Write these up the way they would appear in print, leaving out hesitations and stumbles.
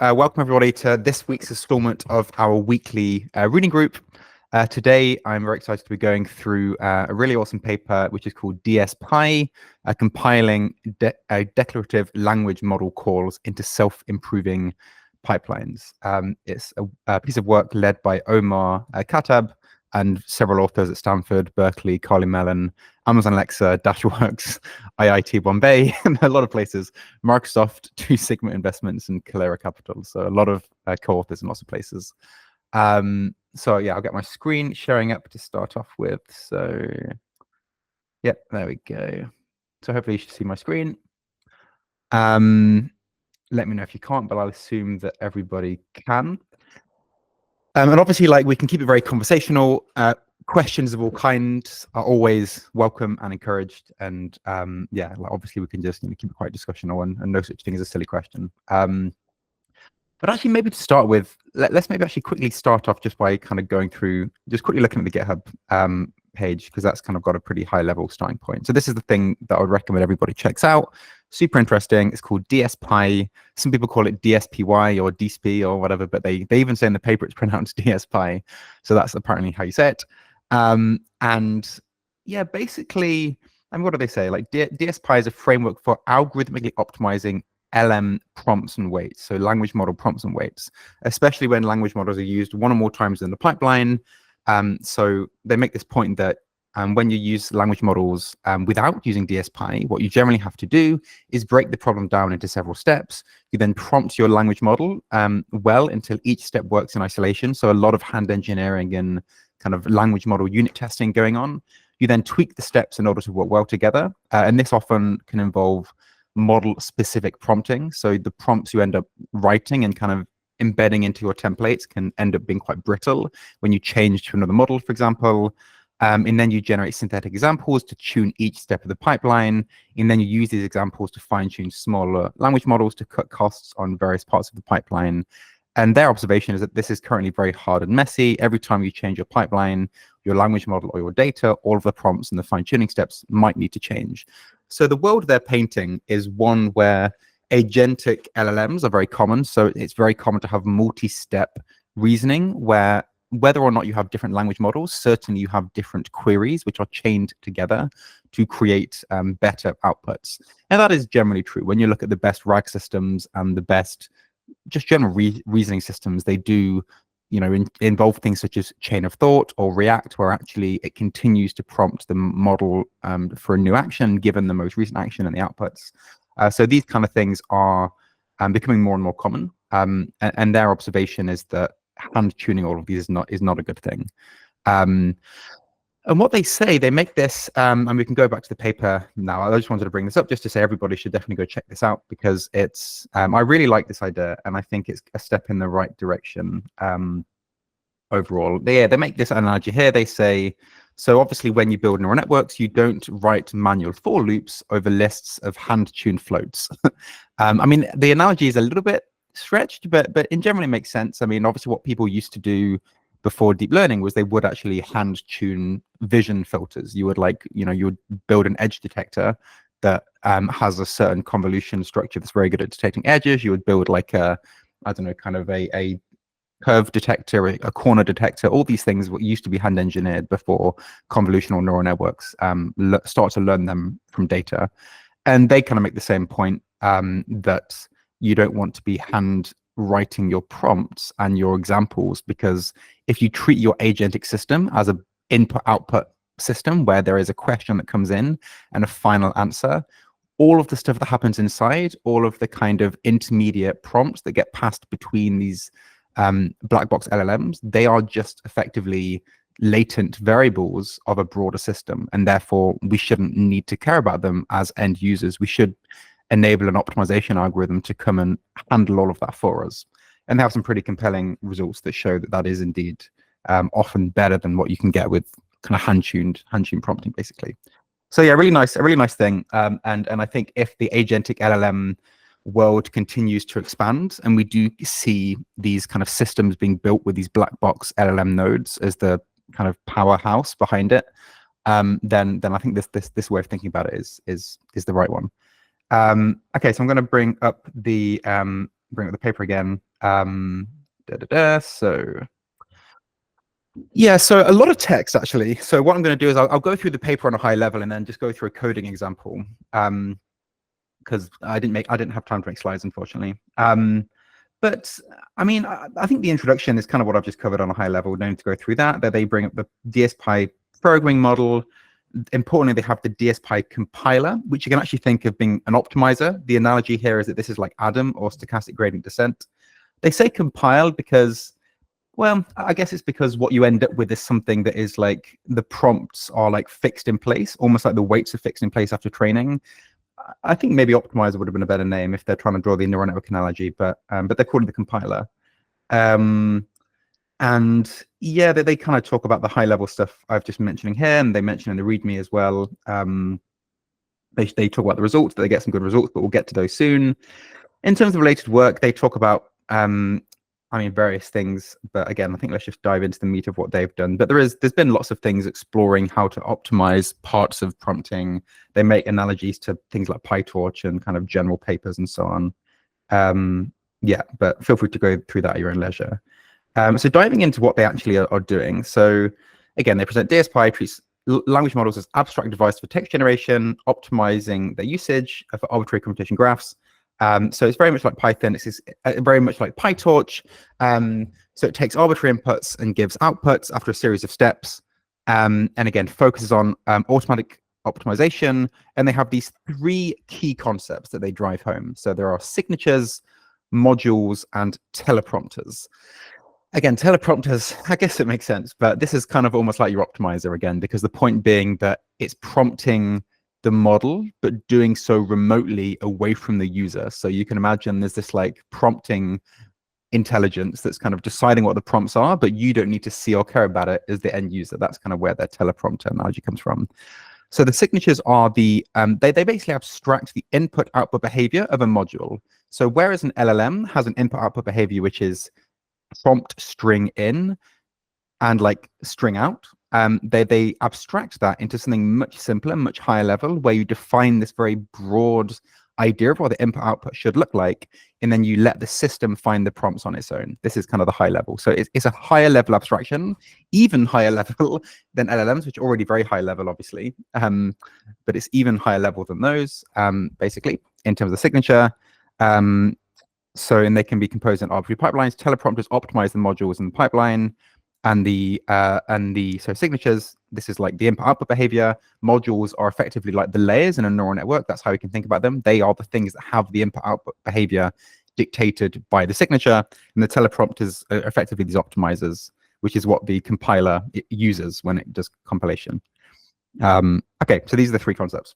Welcome everybody to this week's installment of our weekly reading group. Today, I'm very excited to be going through a really awesome paper, which is called DSPy, compiling declarative language model calls into self-improving pipelines. It's a piece of work led by Omar Khattab and several authors at Stanford, Berkeley, Carly Mellon, Amazon Alexa, Dashworks, IIT Bombay, and a lot of places, Microsoft, Two Sigma Investments, and Calera Capital. So a lot of co-authors in lots of places. So yeah, I'll get my screen sharing up to start off with. So yeah, there we go. So hopefully you should see my screen. Let me know if you can't, but I'll assume that everybody can. And obviously, like, we can keep it very conversational. Questions of all kinds are always welcome and encouraged. And yeah, like, obviously we can just keep it quite discussional and no such thing as a silly question. But actually, maybe to start with, let's maybe actually quickly start off just by kind of going through, just quickly looking at the GitHub page, because that's kind of got a pretty high level starting point. So this is the thing that I would recommend everybody checks out. Super interesting. It's called DSPy. Some people call it DSPy or DSPy or whatever, but they even say in the paper it's pronounced DSPy. So that's apparently how you say it. And yeah, basically, I mean, what do they say? Like DSPy is a framework for algorithmically optimizing LM prompts and weights, so language model prompts and weights, especially when language models are used one or more times in the pipeline. So they make this point that when you use language models without using DSPy, what you generally have to do is break the problem down into several steps. You then prompt your language model well until each step works in isolation. So a lot of hand engineering and kind of language model unit testing going on. You then tweak the steps in order to work well together. And this often can involve model-specific prompting. So the prompts you end up writing and kind of embedding into your templates can end up being quite brittle when you change to another model, for example. And then you generate synthetic examples to tune each step of the pipeline. And then you use these examples to fine-tune smaller language models to cut costs on various parts of the pipeline. And their observation is that this is currently very hard and messy. Every time you change your pipeline, your language model, or your data, all of the prompts and the fine-tuning steps might need to change. So the world they're painting is one where agentic LLMs are very common. So it's very common to have multi-step reasoning where whether or not you have different language models, certainly you have different queries which are chained together to create better outputs. And that is generally true. When you look at the best RAG systems and the best just general reasoning systems, they do involve things such as chain of thought or react, where actually it continues to prompt the model for a new action given the most recent action and the outputs. So these kind of things are becoming more and more common. And their observation is that hand tuning all of these is not a good thing. And what they say, they make this, and we can go back to the paper now. I just wanted to bring this up just to say everybody should definitely go check this out, because it's, I really like this idea, and I think it's a step in the right direction overall. They make this analogy here. They say, so obviously when you build neural networks, you don't write manual for loops over lists of hand-tuned floats. I mean, the analogy is a little bit stretched, but in general it makes sense. I mean, obviously what people used to do before deep learning was they would actually hand tune vision filters. You would you would build an edge detector that has a certain convolution structure that's very good at detecting edges. You would build like a, I don't know, kind of a curve detector, a corner detector. All these things used to be hand engineered before convolutional neural networks start to learn them from data. And they kind of make the same point that you don't want to be hand writing your prompts and your examples, because if you treat your agentic system as a input-output system where there is a question that comes in and a final answer, all of the stuff that happens inside, all of the kind of intermediate prompts that get passed between these black box LLMs, they are just effectively latent variables of a broader system, and therefore we shouldn't need to care about them as end users. We should enable an optimization algorithm to come and handle all of that for us. And they have some pretty compelling results that show that that is indeed often better than what you can get with kind of hand-tuned prompting, basically. So yeah, a really nice thing. And I think if the agentic LLM world continues to expand, and we do see these kind of systems being built with these black box LLM nodes as the kind of powerhouse behind it, then I think this way of thinking about it is the right one. Okay, so I'm going to bring up the paper again. So yeah, so a lot of text actually. So what I'm going to do is I'll go through the paper on a high level and then just go through a coding example. Because I didn't have time to make slides, unfortunately. But I mean, I think the introduction is kind of what I've just covered on a high level. No need to go through that. That they bring up the DSPy programming model. Importantly, they have the DSPy compiler, which you can actually think of being an optimizer. The analogy here is that this is like Adam or stochastic gradient descent. They say compiled because, well, I guess it's because what you end up with is something that is like the prompts are like fixed in place, almost like the weights are fixed in place after training. I think maybe optimizer would have been a better name if they're trying to draw the neural network analogy, but they're calling it the compiler. And yeah, they kind of talk about the high level stuff I've just mentioning here, and they mention in the README as well. They talk about the results, that they get some good results, but we'll get to those soon. In terms of related work, they talk about I mean, various things, but again, I think let's just dive into the meat of what they've done. But there's been lots of things exploring how to optimize parts of prompting. They make analogies to things like PyTorch and kind of general papers and so on. Yeah, but feel free to go through that at your own leisure. So diving into what they actually are doing. So again, they present DSPy treats language models as abstract device for text generation, optimizing their usage for arbitrary computation graphs. So it's very much like Python. It's very much like PyTorch. So it takes arbitrary inputs and gives outputs after a series of steps. And again, focuses on automatic optimization. And they have these three key concepts that they drive home. So there are signatures, modules, and teleprompters. Again, teleprompters, I guess it makes sense, but this is kind of almost like your optimizer again, because the point being that it's prompting the model, but doing so remotely away from the user. So you can imagine there's this like prompting intelligence that's kind of deciding what the prompts are, but you don't need to see or care about it as the end user. That's kind of where their teleprompter analogy comes from. So the signatures are they basically abstract the input output behavior of a module. So whereas an LLM has an input output behavior, which is prompt string in and like string out, they abstract that into something much simpler, much higher level, where you define this very broad idea of what the input output should look like, and then you let the system find the prompts on its own. This is kind of the high level. So it's a higher level abstraction, even higher level than LLMs, which are already very high level, obviously. But it's even higher level than those, basically, in terms of signature. So, and they can be composed in arbitrary pipelines. Teleprompters optimize the modules in the pipeline, and the so signatures. This is like the input output behavior. Modules are effectively like the layers in a neural network. That's how you can think about them. They are the things that have the input output behavior dictated by the signature, and the teleprompters are effectively these optimizers, which is what the compiler uses when it does compilation. Okay, so these are the three concepts.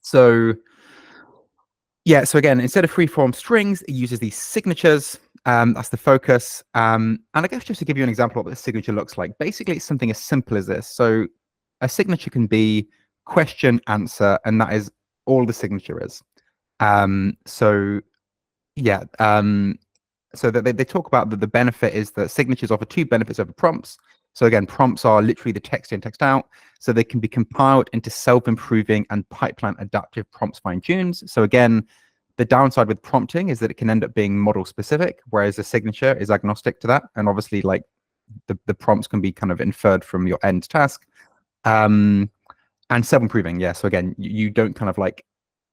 So yeah, so again, instead of free-form strings, it uses these signatures. That's the focus. And I guess just to give you an example of what the signature looks like, basically it's something as simple as this. So a signature can be question, answer, and that is all the signature is. So yeah, so that they talk about that the benefit is that signatures offer two benefits over prompts. So again, prompts are literally the text in, text out. So they can be compiled into self-improving and pipeline adaptive prompts fine-tunes. So again, the downside with prompting is that it can end up being model specific, whereas a signature is agnostic to that. And obviously like the prompts can be kind of inferred from your end task. And self-improving, yeah. So again, you don't kind of like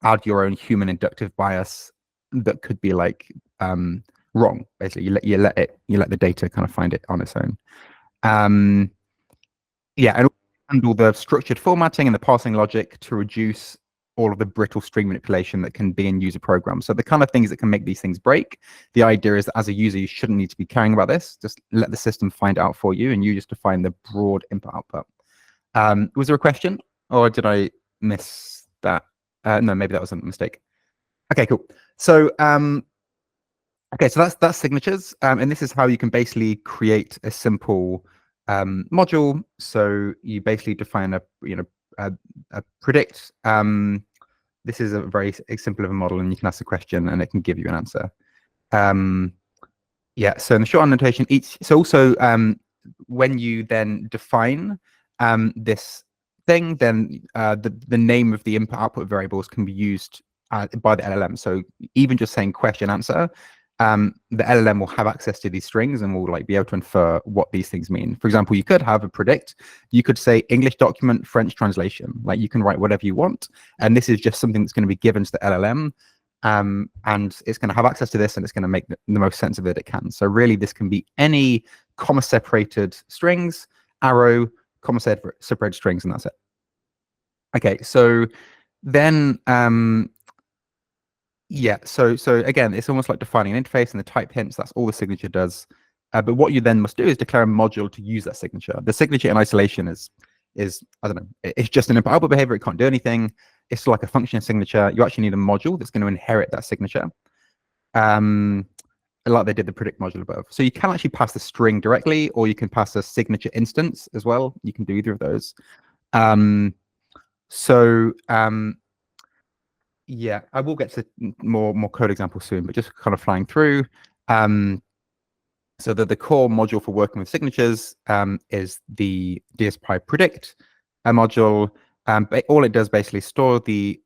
add your own human inductive bias that could be like wrong. Basically, you let the data kind of find it on its own. Yeah, and handle the structured formatting and the parsing logic to reduce all of the brittle string manipulation that can be in user programs. So the kind of things that can make these things break. The idea is that as a user, you shouldn't need to be caring about this. Just let the system find out for you, and you just define the broad input output. Was there a question, or did I miss that? No, maybe that was a mistake. Okay, cool. So okay, so that's signatures, and this is how you can basically create a simple module. So you basically define a predict. This is a very simple of a model, and you can ask a question, and it can give you an answer. Yeah. So in the short notation, so also when you then define this thing, then the name of the input output variables can be used by the LLM. So even just saying question answer the LLM will have access to these strings and will like be able to infer what these things mean. For example, you could have a predict. You could say English document, French translation. Like you can write whatever you want, and this is just something that's going to be given to the LLM, and it's going to have access to this, and it's going to make the most sense of it can. So really, this can be any comma-separated strings, arrow, comma-separated strings, and that's it. Okay, so then yeah, so again, it's almost like defining an interface and the type hints. That's all the signature does. But what you then must do is declare a module to use that signature. The signature in isolation is I don't know, it's just an input-output behavior. It can't do anything. It's like a function signature. You actually need a module that's going to inherit that signature, like they did the predict module above. So you can actually pass the string directly, or you can pass a signature instance as well. You can do either of those. Yeah, I will get to more code examples soon, but just kind of flying through. So the core module for working with signatures is the DSPy predict module. But all it does basically store the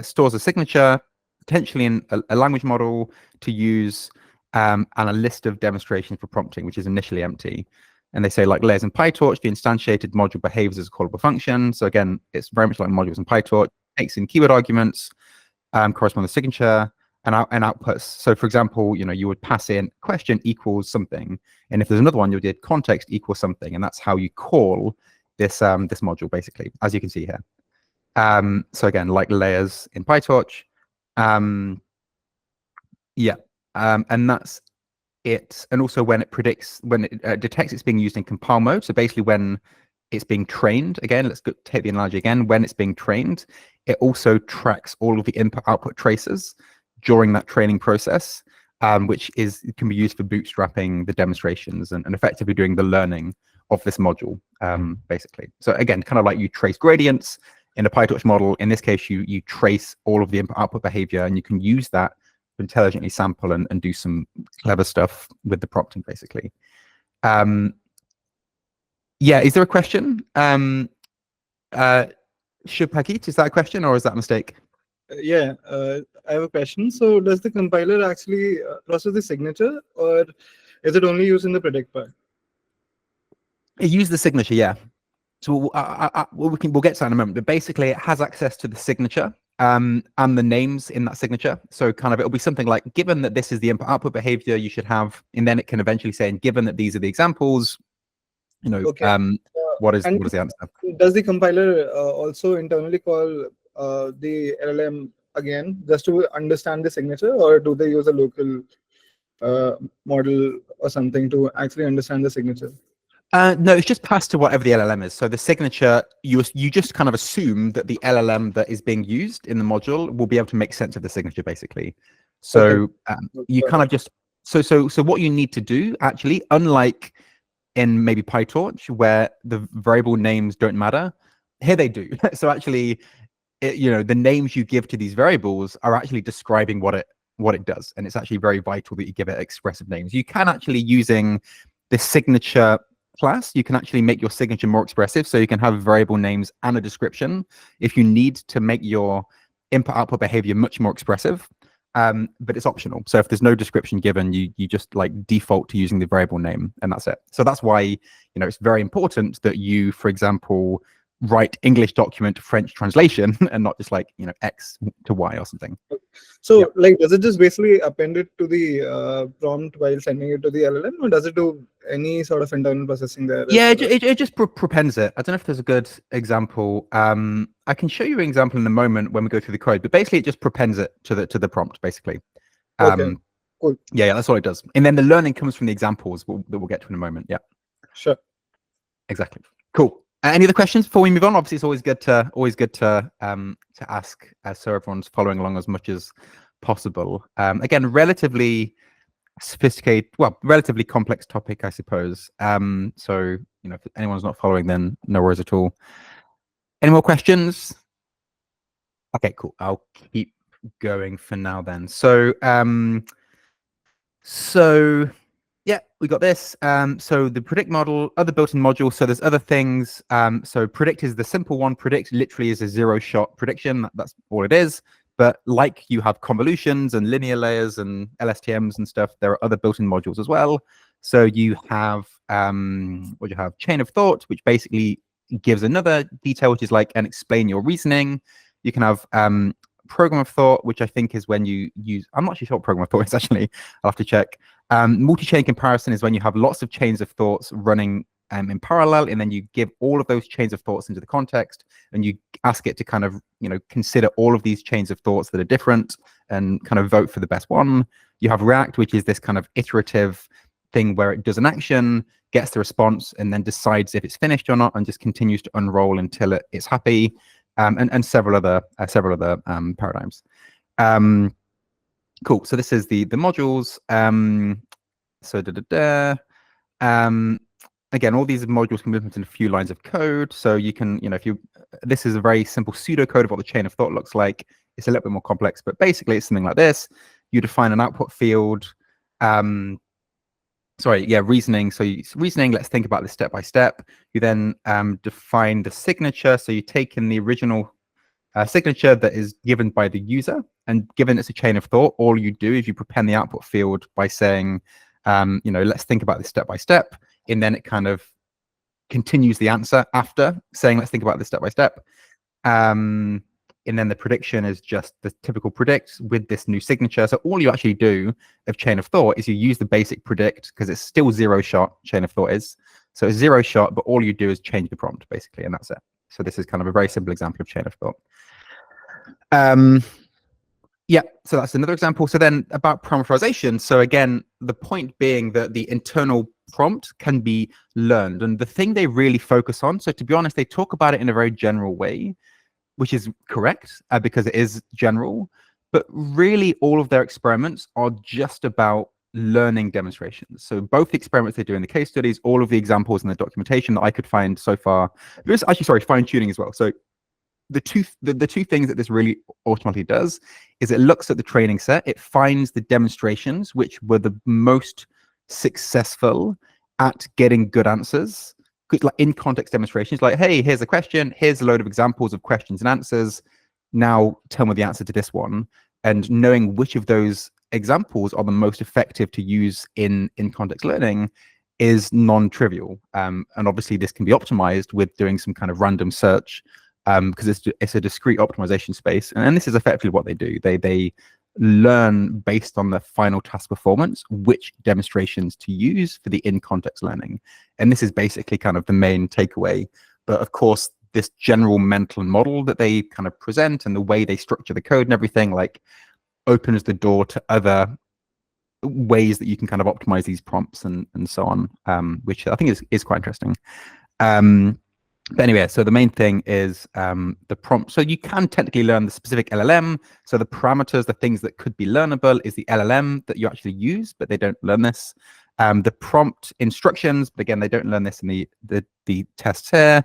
stores a signature, potentially in a language model to use, and a list of demonstrations for prompting, which is initially empty. And they say, like layers in PyTorch, the instantiated module behaves as a callable function. So again, it's very much like modules in PyTorch. Takes in keyword arguments, correspond to signature, and outputs. So for example, you would pass in question equals something, and if there's another one, you did context equals something, and that's how you call this this module, basically, as you can see here. So again, like layers in PyTorch. And that's it. And also when it predicts, when it detects it's being used in compile mode, so basically when it's being trained, again, let's take the analogy again, when it's being trained, it also tracks all of the input-output traces during that training process, which can be used for bootstrapping the demonstrations and effectively doing the learning of this module, basically. So again, kind of like you trace gradients in a PyTorch model. In this case, you trace all of the input-output behavior, and you can use that to intelligently sample and do some clever stuff with the prompting, basically. Yeah, is there a question? Shubhakit, is that a question or is that a mistake? Yeah, I have a question. So does the compiler actually process the signature, or is it only used in the predict part? It uses the signature, yeah. So we'll get to that in a moment, but basically it has access to the signature and the names in that signature. So kind of it'll be something like, given that this is the input-output behavior you should have, and then it can eventually say, and given that these are the examples, Okay. what is the answer? Does the compiler also internally call the LLM again just to understand the signature, or do they use a local model or something to actually understand the signature? No, it's just passed to whatever the LLM is. So the signature, you just kind of assume that the LLM that is being used in the module will be able to make sense of the signature, basically. So you kind of just so what you need to do, actually, unlike in maybe PyTorch where the variable names don't matter, here they do. So actually, the names you give to these variables are actually describing what it does, and it's actually very vital that you give it expressive names. You can actually, using the signature class, you can actually make your signature more expressive, so you can have variable names and a description if you need to make your input-output behavior much more expressive. But it's optional. So if there's no description given, you just like default to using the variable name, and that's it. So that's why it's very important that you, for example, write English document French translation and not just like X to Y or something. So like, does it just basically append it to the prompt while sending it to the LLM, or does it do any sort of internal processing there? Yeah, it just prepends it. I don't know if there's a good example. I can show you an example in a moment when we go through the code, but basically it just prepends it to the prompt, basically. Okay, cool. Yeah, that's all it does. And then the learning comes from the examples that we'll get to in a moment. Yeah. Sure. Exactly. Cool. Any other questions before we move on? Obviously, it's always good to ask, so everyone's following along as much as possible. Again, relatively sophisticated, well, relatively complex topic, I suppose. So if anyone's not following, then no worries at all. Any more questions? Okay, cool. I'll keep going for now then. So yeah, we got this. So the predict model, other built-in modules. So there's other things. So predict is the simple one. Predict literally is a zero-shot prediction. That's all it is. But like you have convolutions and linear layers and LSTMs and stuff, there are other built-in modules as well. So you have what you have chain of thought, which basically gives another detail, which is like and explain your reasoning. You can have program of thought, which I think is when you use, I'm not actually sure what program of thought is actually, I'll have to check. Multi-chain comparison is when you have lots of chains of thoughts running in parallel, and then you give all of those chains of thoughts into the context, and you ask it to kind of, consider all of these chains of thoughts that are different and kind of vote for the best one. You have React, which is this kind of iterative thing where it does an action, gets the response, and then decides if it's finished or not, and just continues to unroll until it's happy, and several other paradigms. Cool. So this is the modules. Again, all these modules can be implemented in a few lines of code. So you can, this is a very simple pseudocode of what the chain of thought looks like. It's a little bit more complex, but basically it's something like this. You define an output field. Reasoning. So reasoning, let's think about this step by step. You then define the signature. So you take in the original signature that is given by the user, and given it's a chain of thought, all you do is you prepend the output field by saying, let's think about this step by step. And then it kind of continues the answer after saying, let's think about this step by step. And then the prediction is just the typical predict with this new signature. So all you actually do of chain of thought is you use the basic predict, because it's still zero shot, chain of thought is. So it's zero shot, but all you do is change the prompt, basically, and that's it. So this is kind of a very simple example of chain of thought. Yeah, so that's another example. So then about parameterization. So again, the point being that the internal prompt can be learned. And the thing they really focus on, so to be honest, they talk about it in a very general way, which is correct because it is general. But really, all of their experiments are just about learning demonstrations. So both the experiments they do in the case studies, all of the examples in the documentation that I could find so far, there's actually, sorry, fine tuning as well. So the two things that this really automatically does is it looks at the training set, it finds the demonstrations which were the most successful at getting good answers, good like in context demonstrations, like, hey, here's a question, here's a load of examples of questions and answers, now tell me the answer to this one. And knowing which of those examples are the most effective to use in context learning is non-trivial. And obviously this can be optimized with doing some kind of random search, because it's a discrete optimization space. And this is effectively what they do. They learn based on the final task performance, which demonstrations to use for the in-context learning. And this is basically kind of the main takeaway. But of course, this general mental model that they kind of present and the way they structure the code and everything like opens the door to other ways that you can kind of optimize these prompts and so on, which I think is quite interesting. But anyway, so the main thing is the prompt. So you can technically learn the specific LLM. So the parameters, the things that could be learnable is the LLM that you actually use, but they don't learn this. The prompt instructions, but again, they don't learn this in the tests here.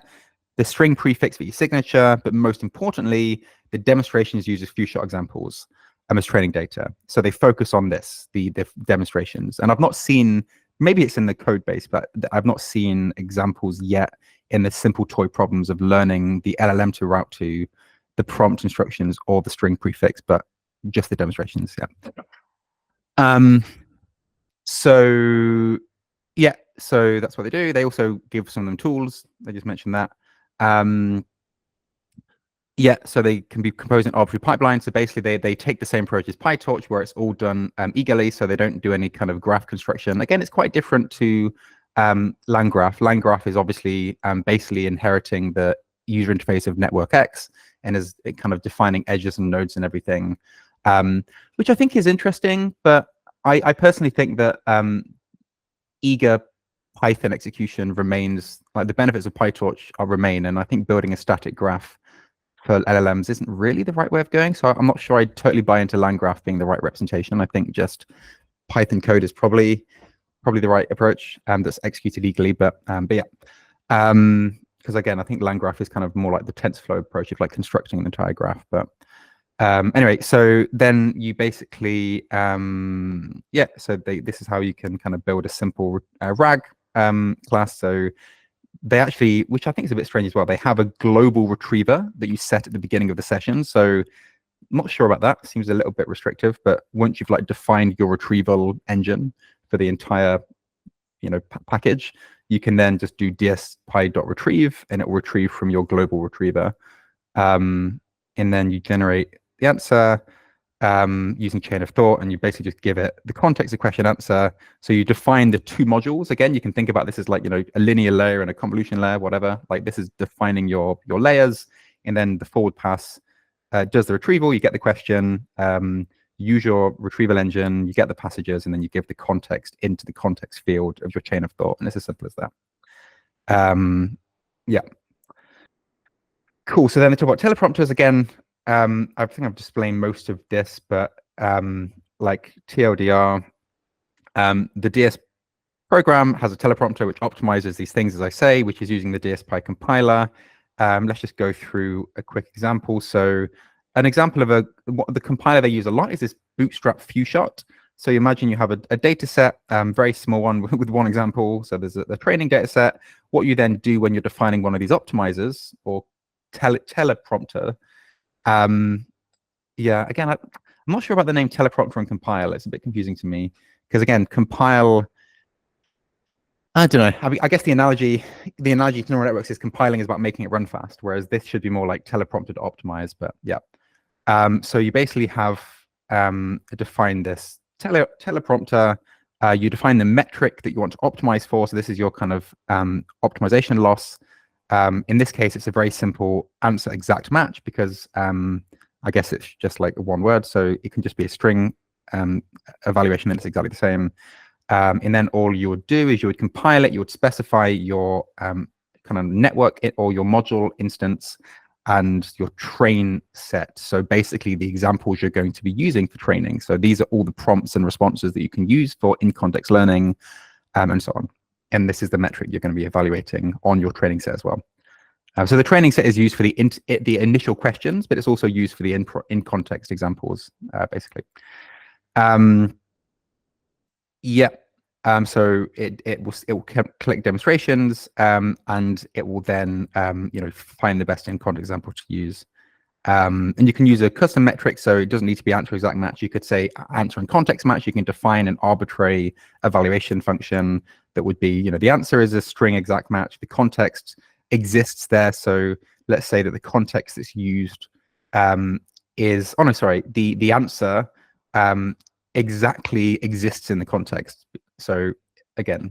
The string prefix for your signature, but most importantly, the demonstrations uses few shot examples as training data. So they focus on this, the demonstrations. And I've not seen, maybe it's in the code base, but I've not seen examples yet in the simple toy problems of learning the LLM to route to the prompt instructions or the string prefix, but just the demonstrations, yeah. So yeah, so that's what they do. They also give some of them tools. They just mentioned that. Yeah, so they can be composed in arbitrary pipelines. So basically, they take the same approach as PyTorch, where it's all done eagerly, so they don't do any kind of graph construction. Again, it's quite different to LangGraph. LangGraph is obviously basically inheriting the user interface of Network X and is kind of defining edges and nodes and everything, which I think is interesting. But I personally think that eager Python execution remains, like the benefits of PyTorch remain, and I think building a static graph for LLMs isn't really the right way of going. So I'm not sure I totally buy into LangGraph being the right representation. I think just Python code is probably the right approach that's executed legally. But yeah, because again, I think LangGraph is kind of more like the TensorFlow approach of like constructing an entire graph. But anyway, so then you basically, yeah, so this is how you can kind of build a simple RAG class. So they actually, which I think is a bit strange as well, they have a global retriever that you set at the beginning of the session. So not sure about that. Seems a little bit restrictive, but once you've like defined your retrieval engine for the entire, package, you can then just do DSPy.retrieve, and it will retrieve from your global retriever. And then you generate the answer using chain of thought, and you basically just give it the context of question answer. So you define the two modules. Again, you can think about this as like, a linear layer and a convolution layer, whatever. Like this is defining your layers, and then the forward pass does the retrieval. You get the question, use your retrieval engine, you get the passages, and then you give the context into the context field of your chain of thought. And it's as simple as that. Yeah. Cool. So then they talk about teleprompters again. I think I've displayed most of this, but like TLDR, the DS program has a teleprompter which optimizes these things, as I say, which is using the DSPy compiler. Let's just go through a quick example. So an example of the compiler they use a lot is this bootstrap few-shot. So you imagine you have a data set, very small one with one example. So there's a training data set. What you then do when you're defining one of these optimizers or teleprompter. Yeah, again, I'm not sure about the name teleprompter and compile. It's a bit confusing to me because again, compile, I don't know. I guess the analogy to neural networks is compiling is about making it run fast, whereas this should be more like teleprompter to optimize. But yeah, so you basically have defined this teleprompter. You define the metric that you want to optimize for. So this is your kind of optimization loss. In this case, it's a very simple answer exact match because I guess it's just like one word. So it can just be a string evaluation that's exactly the same. And then all you would do is you would compile it, you would specify your kind of network or your module instance and your train set. So basically the examples you're going to be using for training. So these are all the prompts and responses that you can use for in-context learning and so on. And this is the metric you're going to be evaluating on your training set as well. So the training set is used for the initial questions, but it's also used for the in-context examples, basically. Yeah. So it will collect demonstrations, and it will then find the best in-context example to use. And you can use a custom metric, so it doesn't need to be answer exact match. You could say answer and context match. You can define an arbitrary evaluation function that would be, the answer is a string exact match. The context exists there. So let's say that the context that's used is, oh no, sorry, the answer exactly exists in the context. So again,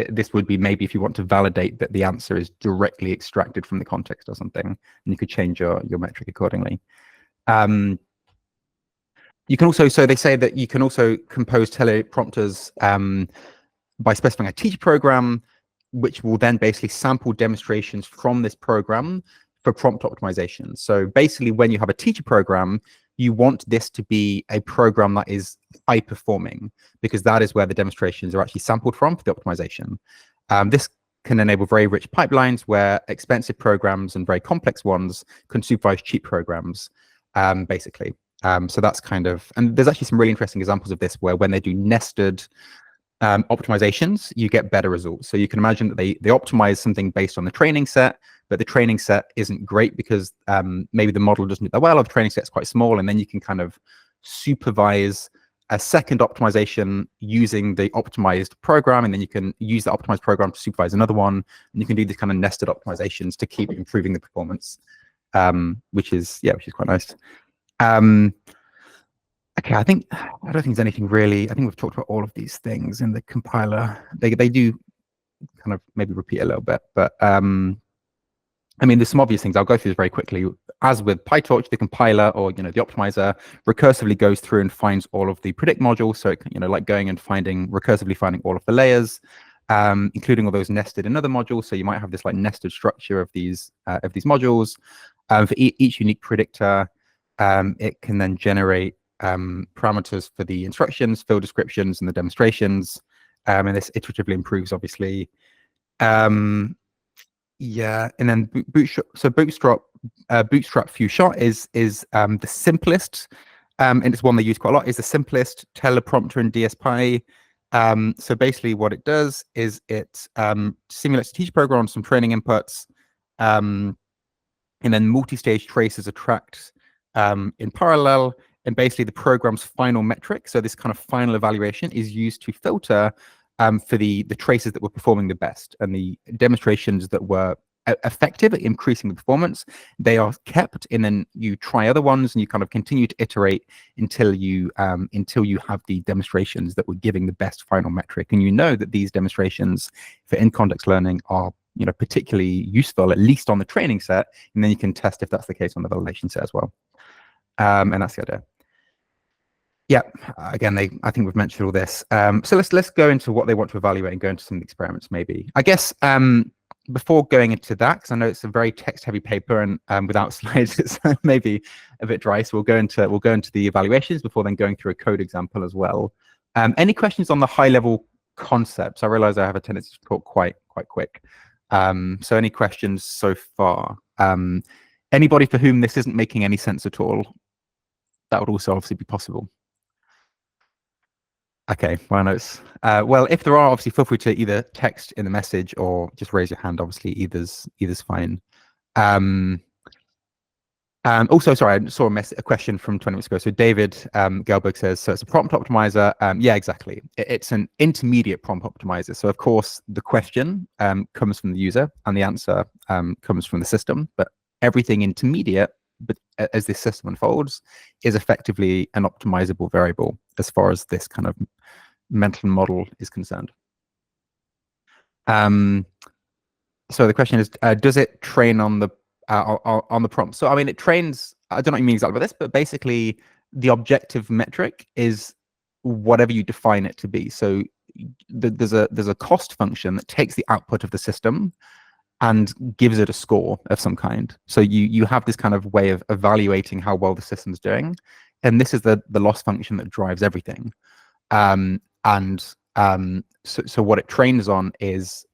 this would be maybe if you want to validate that the answer is directly extracted from the context or something, and you could change your metric accordingly. You can also, so they say that you can also compose teleprompters by specifying a teacher program, which will then basically sample demonstrations from this program for prompt optimization. So basically, when you have a teacher program, you want this to be a program that is high performing, because that is where the demonstrations are actually sampled from for the optimization. This can enable very rich pipelines where expensive programs and very complex ones can supervise cheap programs, basically. So that's kind of, and there's actually some really interesting examples of this where when they do nested optimizations, you get better results. So you can imagine that they optimize something based on the training set, but the training set isn't great because maybe the model doesn't do that well, or the training set's quite small, and then you can kind of supervise a second optimization using the optimized program, and then you can use the optimized program to supervise another one, and you can do these kind of nested optimizations to keep improving the performance, which is quite nice. Okay, I don't think there's anything really. I think we've talked about all of these things in the compiler. They do kind of maybe repeat a little bit, but I mean, there's some obvious things. I'll go through this very quickly. As with PyTorch, the compiler or the optimizer recursively goes through and finds all of the predict modules. So it, like going and recursively finding all of the layers, including all those nested in other modules. So you might have this like nested structure of these modules. For each unique predictor, it can then generate parameters for the instructions, field descriptions, and the demonstrations. And this iteratively improves, obviously. Yeah, and then Bootstrap few-shot is the simplest, and it's one they use quite a lot. Is the simplest teleprompter in DSPy. So basically, what it does is it simulates a teacher program on some training inputs, and then multi-stage traces attract in parallel, and basically the program's final metric, so this kind of final evaluation, is used to filter for the traces that were performing the best, and the demonstrations that were effective at increasing the performance, they are kept, and then you try other ones and you kind of continue to iterate until you have the demonstrations that were giving the best final metric. And you know that these demonstrations for in-context learning are particularly useful, at least on the training set, and then you can test if that's the case on the validation set as well. And that's the idea. Yeah, again, I think we've mentioned all this. So let's go into what they want to evaluate and go into some of the experiments maybe. I guess before going into that, because I know it's a very text-heavy paper and without slides, it's maybe a bit dry. So we'll go into the evaluations before then going through a code example as well. Any questions on the high-level concepts? I realize I have a tendency to talk quite quick. So any questions so far? Anybody for whom this isn't making any sense at all? That would also obviously be possible. Okay, well, notes. Well, if there are, obviously, feel free to either text in the message or just raise your hand. Obviously, either's fine. Also, sorry, I saw a question from 20 minutes ago. So David Gelberg says, so it's a prompt optimizer. Yeah, exactly. It's an intermediate prompt optimizer. So of course, the question comes from the user and the answer comes from the system. But everything intermediate, but as this system unfolds, is effectively an optimizable variable as far as this kind of mental model is concerned. So the question is, does it train on the prompt? So I mean, it trains. I don't know what you mean exactly by this, but basically, the objective metric is whatever you define it to be. So there's a cost function that takes the output of the system and gives it a score of some kind. So you have this kind of way of evaluating how well the system's doing, and this is the loss function that drives everything. So what it trains on is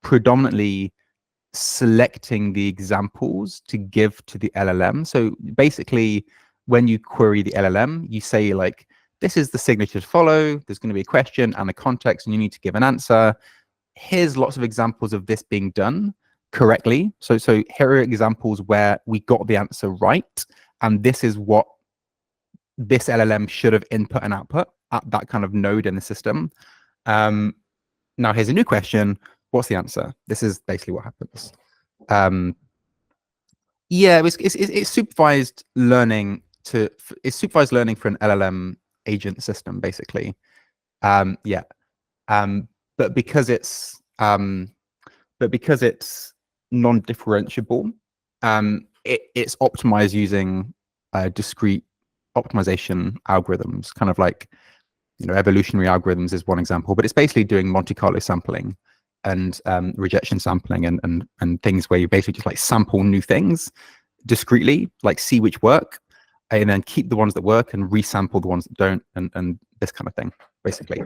predominantly selecting the examples to give to the LLM. So basically, when you query the LLM, you say like, this is the signature to follow, there's going to be a question and a context, and you need to give an answer. Here's lots of examples of this being done correctly. So here are examples where we got the answer right, and this is what this LLM should have input and output at that kind of node in the system. Now here's a new question. What's the answer? This is basically what happens. Yeah, it's supervised learning it's supervised learning for an LLM agent system, basically. Yeah. But because it's non-differentiable, it's optimized using discrete optimization algorithms, kind of like, evolutionary algorithms is one example, but it's basically doing Monte Carlo sampling and rejection sampling and things where you basically just like sample new things discretely, like see which work, and then keep the ones that work and resample the ones that don't, and this kind of thing, basically.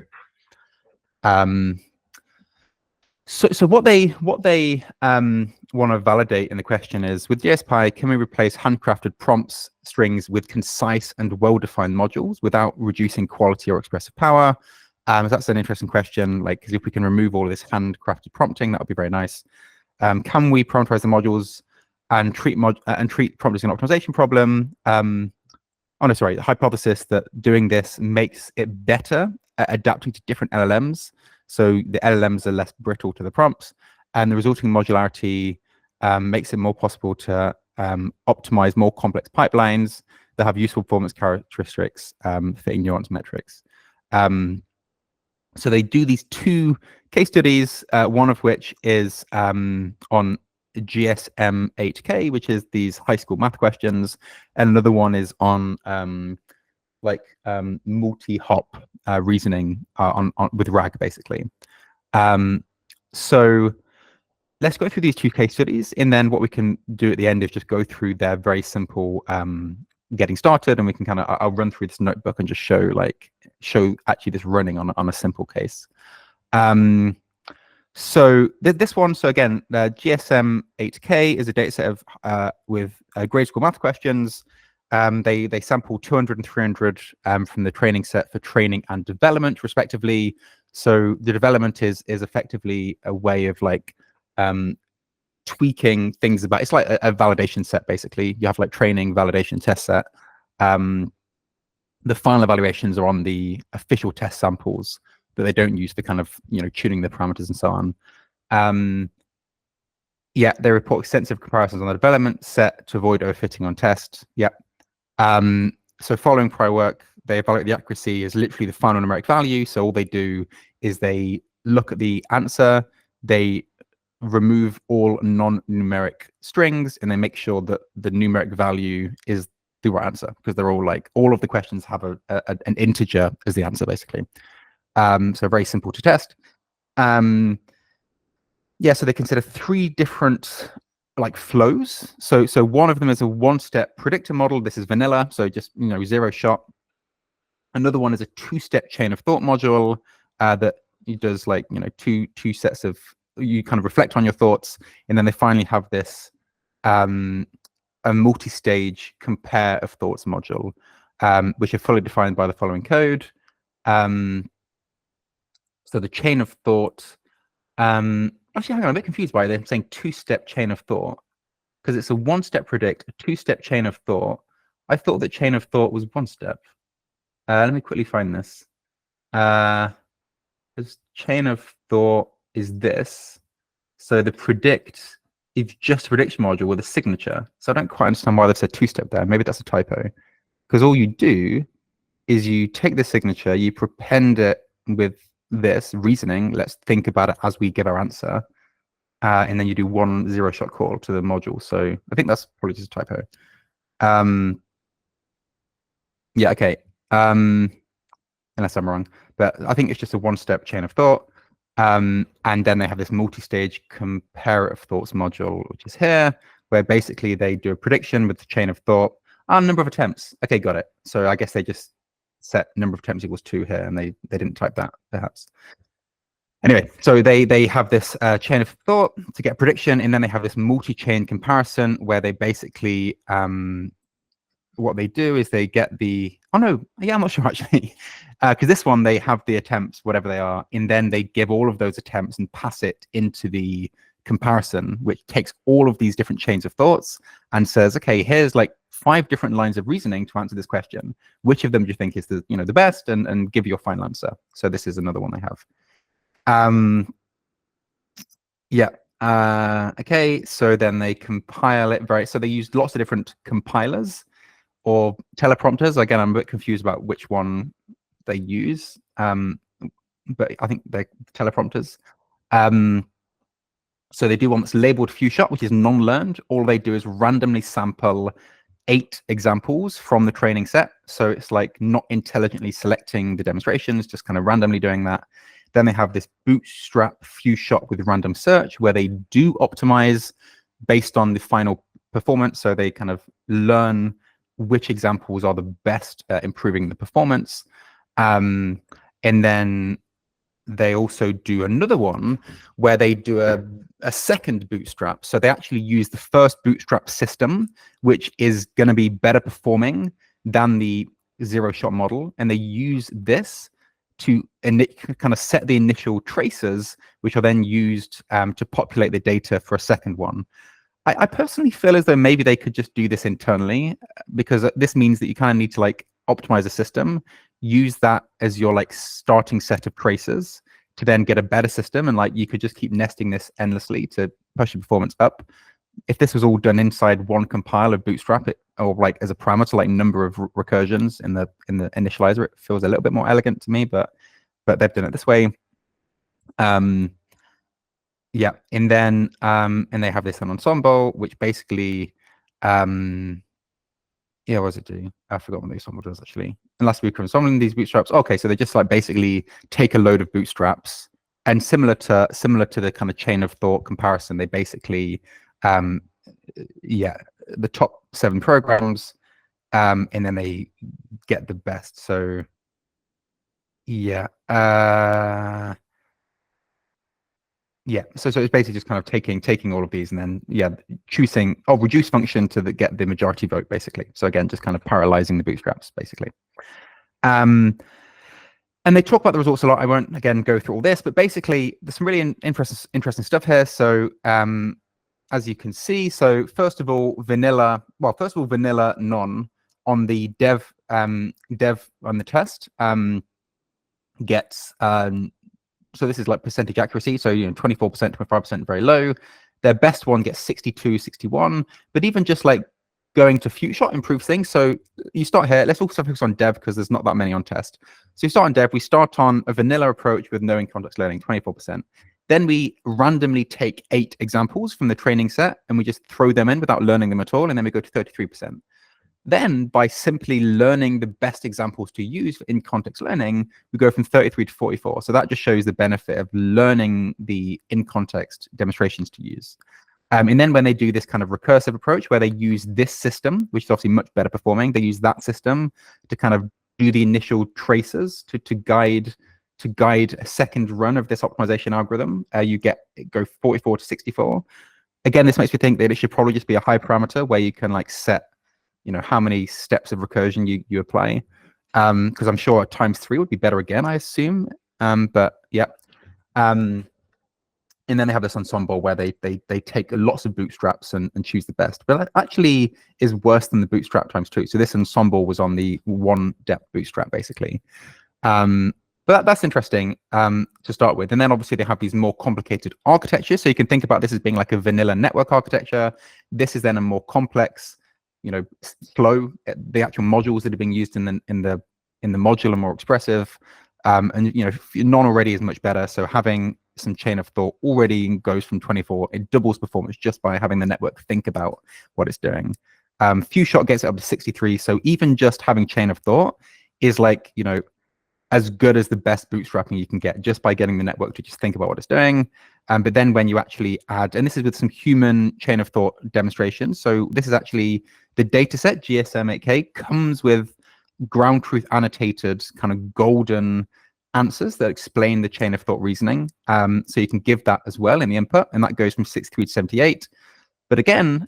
So what they want to validate in the question is, with DSPy, can we replace handcrafted prompts strings with concise and well-defined modules without reducing quality or expressive power? That's an interesting question. Like, because if we can remove all of this handcrafted prompting, that would be very nice. Can we parameterize the modules and treat prompts as an optimization problem? Oh no, sorry. The hypothesis that doing this makes it better at adapting to different LLMs. So the LLMs are less brittle to the prompts, and the resulting modularity makes it more possible to optimize more complex pipelines that have useful performance characteristics fitting nuanced metrics. So they do these two case studies, one of which is on GSM-8K, which is these high school math questions, and another one is on multi-hop reasoning with RAG, basically. So let's go through these two case studies, and then what we can do at the end is just go through their very simple getting started, and we can kind of, I'll run through this notebook and just show actually this running on a simple case. So this one, so again, GSM-8K is a data set of with grade school math questions. They sample 200 and 300 from the training set for training and development, respectively. So the development is effectively a way of like tweaking things about, it's like a validation set, basically. You have like training, validation, test set. the final evaluations are on the official test samples that they don't use for kind of, tuning the parameters and so on. Yeah, they report extensive comparisons on the development set to avoid overfitting on test. Yeah. So following prior work, they evaluate the accuracy as literally the final numeric value. So all they do is they look at the answer, they remove all non-numeric strings, and they make sure that the numeric value is the right answer, because they're all of the questions have an integer as the answer, basically. So very simple to test. Yeah, so they consider 3 different flows. So one of them is a 1-step predictor model. This is vanilla, so just 0 shot. Another one is a 2-step chain of thought module that does two sets of, you kind of reflect on your thoughts, and then they finally have this a multi-stage compare of thoughts module, which are fully defined by the following code. So the chain of thought. Actually, hang on, I'm a bit confused by them saying 2-step chain of thought, because it's a 1-step predict, a 2-step chain of thought. I thought that chain of thought was 1 step. Let me quickly find this. This chain of thought is this. So the predict is just a prediction module with a signature. So I don't quite understand why they've said 2-step there. Maybe that's a typo. Because all you do is you take the signature, you prepend it with this reasoning. Let's think about it as we give our answer. And then you do 1 0-shot call to the module. So I think that's probably just a typo. Yeah, okay. Unless I'm wrong. But I think it's just a 1-step chain of thought. And then they have this multi-stage compare of thoughts module, which is here, where basically they do a prediction with the chain of thought and number of attempts. Okay, got it. So I guess they just set number of attempts equals 2 here, and they didn't type that, perhaps. Anyway, so they have this chain of thought to get a prediction, and then they have this multi-chain comparison where they basically what they do is they get the, oh no, yeah, I'm not sure actually, because this one they have the attempts, whatever they are, and then they give all of those attempts and pass it into the comparison, which takes all of these different chains of thoughts and says, okay, here's 5 different lines of reasoning to answer this question. Which of them do you think is the the best, and give your final answer. So this is another one they have. Yeah. Okay, so then they compile it so they use lots of different compilers or teleprompters. Again, I'm a bit confused about which one they use, but I think they're teleprompters. So they do one that's labeled few shot, which is non-learned. All they do is randomly sample 8 examples from the training set. So it's not intelligently selecting the demonstrations, just kind of randomly doing that. Then they have this bootstrap few shot with random search, where they do optimize based on the final performance. So they kind of learn which examples are the best at improving the performance. And then they also do another one where they do a second bootstrap. So they actually use the first bootstrap system, which is going to be better performing than the 0-shot model. And they use this to kind of set the initial traces, which are then used to populate the data for a second one. I personally feel as though maybe they could just do this internally, because this means that you kind of need to optimize a system, use that as your starting set of traces to then get a better system, and you could just keep nesting this endlessly to push your performance up. If this was all done inside one compile of Bootstrap, or as a parameter, number of recursions in the initializer, it feels a little bit more elegant to me. But they've done it this way. Yeah, and then and they have this ensemble, which basically, yeah, what does it do? I forgot what the ensemble does actually. Unless we're ensembling these bootstraps, okay, so they just basically take a load of bootstraps, and similar to the kind of chain of thought comparison, they basically, yeah, the top 7 programs, and then they get the best. So yeah. Yeah, so it's basically just kind of taking all of these, and then choosing reduce function to get the majority vote, basically. So again, just kind of parallelizing the bootstraps, basically. And they talk about the results a lot. I won't again go through all this, but basically there's some really interesting stuff here. So as you can see, so first of all vanilla none on the dev on the test gets so this is like percentage accuracy, so 24%, 25%, very low. Their best one gets 62, 61, but even just like going to few shot improves things. So you start here. Let's also focus on dev because there's not that many on test. So you start on dev. We start on a vanilla approach with no in-context learning, 24%. Then we randomly take 8 examples from the training set and we just throw them in without learning them at all, and then we go to 33%. Then, by simply learning the best examples to use in context learning, we go from 33 to 44. So that just shows the benefit of learning the in-context demonstrations to use. And then when they do this kind of recursive approach where they use this system, which is obviously much better performing, they use that system to kind of do the initial traces to guide a second run of this optimization algorithm. Go 44 to 64. Again, this makes me think that it should probably just be a high parameter where you can like set how many steps of recursion you apply, because I'm sure times 3 would be better again, I assume. But yeah. And then they have this ensemble where they take lots of bootstraps and choose the best. But that actually is worse than the bootstrap times 2. So this ensemble was on the 1 depth bootstrap, basically. But that's interesting to start with. And then obviously they have these more complicated architectures. So you can think about this as being like a vanilla network architecture. This is then a more complex flow. The actual modules that are being used in the module are more expressive, and none already is much better. So having some chain of thought already goes from 24. It doubles performance just by having the network think about what it's doing. Few shot gets it up to 63. So even just having chain of thought is like as good as the best bootstrapping you can get just by getting the network to just think about what it's doing. But then when you actually add, and this is with some human chain of thought demonstrations. So this is actually the dataset GSM8K comes with ground truth annotated kind of golden answers that explain the chain of thought reasoning. So you can give that as well in the input, and that goes from 63 to 78. But again,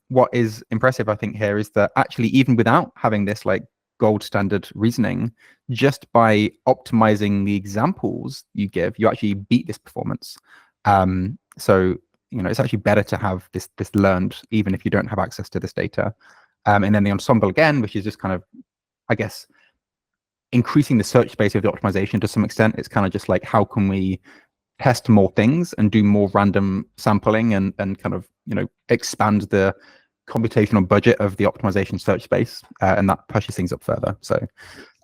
what is impressive, I think, here is that actually even without having this like gold standard reasoning, just by optimizing the examples you give, you actually beat this performance. So it's actually better to have this learned even if you don't have access to this data. And then the ensemble again, which is just kind of, I guess, increasing the search space of the optimization to some extent. It's kind of just like, how can we test more things and do more random sampling and kind of expand the computational budget of the optimization search space, and that pushes things up further. So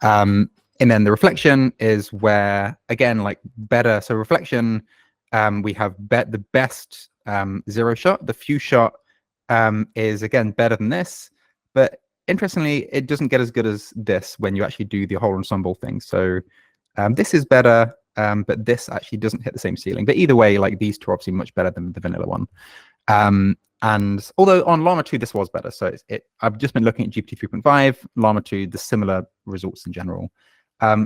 and then the reflection is where, again, like better. So reflection, we have the best 0 shot. The few shot is again better than this, but interestingly, it doesn't get as good as this when you actually do the whole ensemble thing. So this is better, but this actually doesn't hit the same ceiling. But either way, like these two are obviously much better than the vanilla one. And although on Llama 2 this was better, so I've just been looking at GPT 3.5, Llama 2, the similar results in general.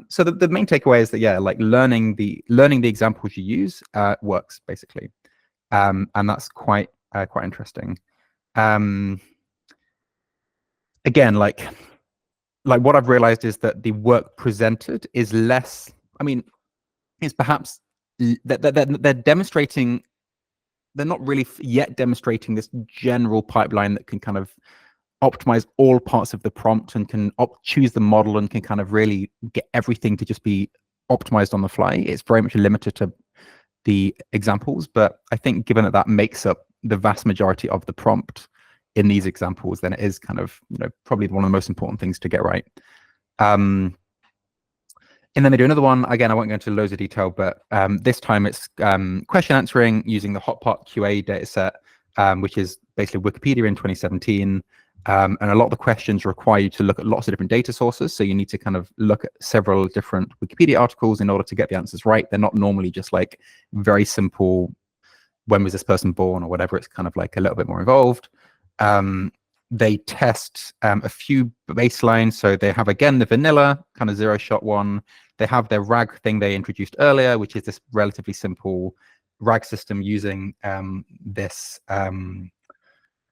So the main takeaway is that like learning the examples you use works basically, and that's quite interesting. Again, like what I've realized is that the work presented is less. I mean, it's perhaps that they're demonstrating. They're not really yet demonstrating this general pipeline that can kind of optimize all parts of the prompt and can choose the model and can kind of really get everything to just be optimized on the fly. It's very much limited to the examples, but I think given that makes up the vast majority of the prompt in these examples, then it is kind of probably one of the most important things to get right. And then they do another one. Again, I won't go into loads of detail, but this time it's question answering using the Hotpot QA dataset, which is basically Wikipedia in 2017. And a lot of the questions require you to look at lots of different data sources. So you need to kind of look at several different Wikipedia articles in order to get the answers right. They're not normally just like very simple, when was this person born or whatever. It's kind of like a little bit more involved. They test a few baselines. So they have, again, the vanilla kind of 0 shot one. They have their RAG thing they introduced earlier, which is this relatively simple RAG system using this,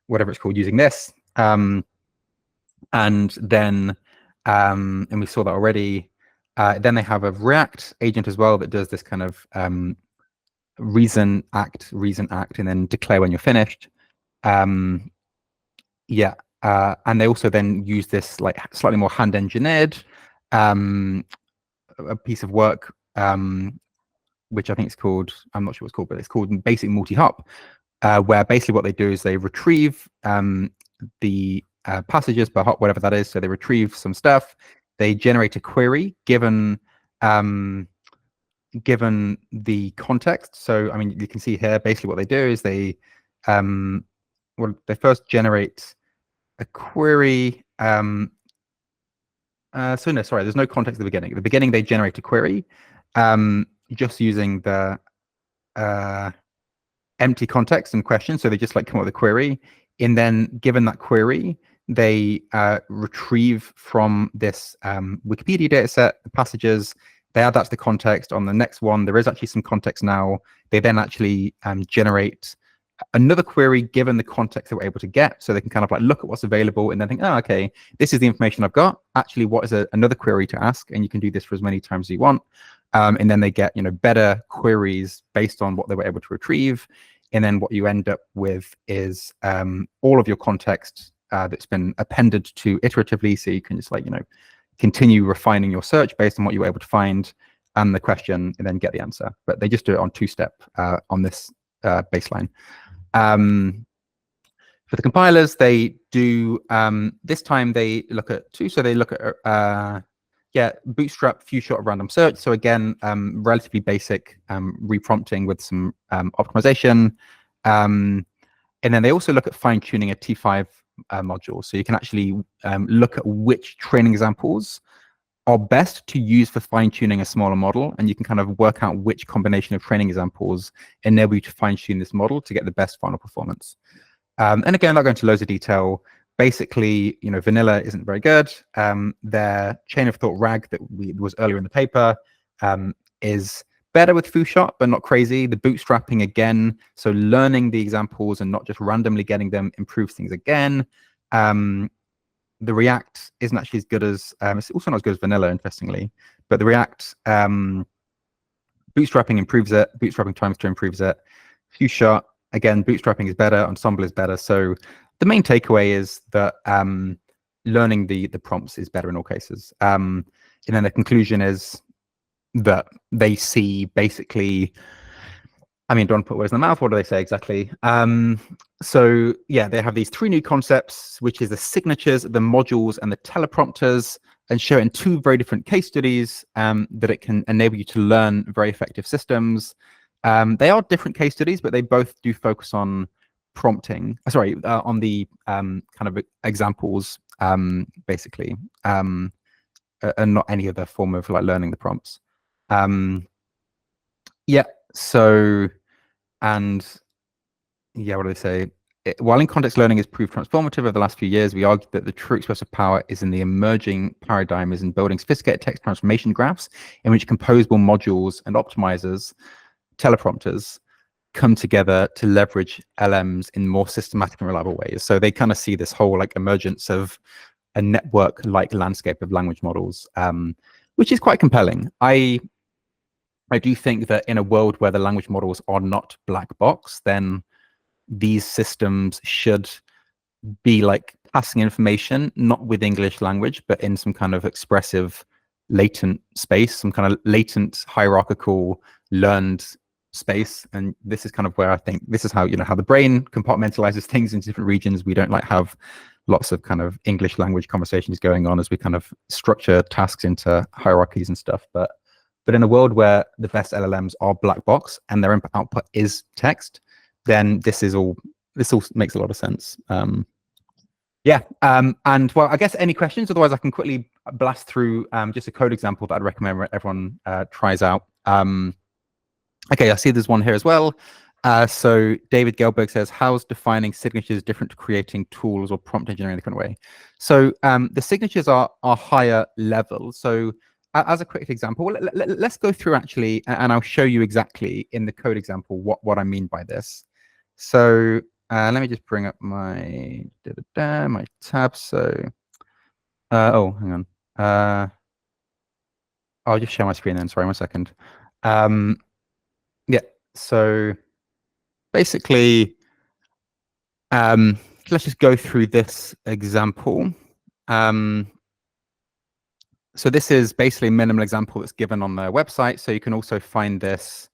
whatever it's called, using this. And then, and we saw that already. Then they have a React agent as well that does this kind of reason, act, and then declare when you're finished. Yeah, And they also then use this like slightly more hand-engineered a piece of work, which I think it's called, I'm not sure what it's called, but it's called basic multi-hop, where basically what they do is they retrieve the passages per hop, whatever that is. So they retrieve some stuff, they generate a query given given the context. So I mean, you can see here basically what they do is they first generate a query. So no, sorry, there's no context at the beginning. At the beginning, they generate a query just using the empty context and question. So they just like come up with a query, and then given that query, they retrieve from this Wikipedia data set the passages. They add that to the context. On the next one, there is actually some context now. They then actually generate another query given the context they were able to get, so they can kind of like look at what's available and then think, oh, okay, this is the information I've got. Actually, what is another query to ask? And you can do this for as many times as you want. And then they get, you know, better queries based on what they were able to retrieve. And then what you end up with is all of your context that's been appended to iteratively, so you can just like, you know, continue refining your search based on what you were able to find and the question, and then get the answer. But they just do it on two-step on this baseline. For the compilers, they do this time they look at two. So they look at bootstrap few shot random search. So again, relatively basic reprompting with some optimization. And then they also look at fine tuning a T5 module. So you can actually look at which training examples are best to use for fine tuning a smaller model. And you can kind of work out which combination of training examples enable you to fine tune this model to get the best final performance. And again, I'm not going into loads of detail. Basically, you know, vanilla isn't very good. Their chain of thought RAG that was earlier in the paper is better with foo-shot, but not crazy. The bootstrapping again, so learning the examples and not just randomly getting them improves things again. The React isn't actually as good as, it's also not as good as vanilla, interestingly, but the React bootstrapping improves it, bootstrapping times two improves it. Foo-shot, again, bootstrapping is better, ensemble is better. So the main takeaway is that learning the prompts is better in all cases. And then the conclusion is that they see basically, I mean, don't put words in the mouth. What do they say exactly? So yeah, they have these three new concepts, which is the signatures, the modules, and the teleprompters, and show it in two very different case studies that it can enable you to learn very effective systems. They are different case studies, but they both do focus on prompting. On the kind of examples, basically, and not any other form of like learning the prompts. Yeah. So, and yeah, what do they say? While in context learning has proved transformative over the last few years, we argue that the true expressive power is in the emerging paradigm is in building sophisticated text transformation graphs in which composable modules and optimizers, teleprompters, come together to leverage LMs in more systematic and reliable ways. So they kind of see this whole like emergence of a network-like landscape of language models, which is quite compelling. I do think that in a world where the language models are not black box, then these systems should be like passing information, not with English language, but in some kind of expressive latent space, some kind of latent hierarchical learned space. And this is kind of where I think this is how, you know, how the brain compartmentalizes things into different regions. We don't like have lots of kind of English language conversations going on as we kind of structure tasks into hierarchies and stuff. But in a world where the best LLMs are black box and their input output is text, then this all makes a lot of sense. And well, I guess any questions? Otherwise, I can quickly blast through just a code example that I'd recommend everyone tries out. Okay, I see there's one here as well. So David Gelberg says, how's defining signatures different to creating tools or prompt engineering in a different way? So the signatures are higher level. So as a quick example, let's go through actually, and I'll show you exactly in the code example what I mean by this. So let me just bring up my my tab. So oh, hang on. I'll just share my screen then. Sorry, 1 second. Yeah. So basically, let's just go through this example. So this is basically a minimal example that's given on their website. So you can also find this.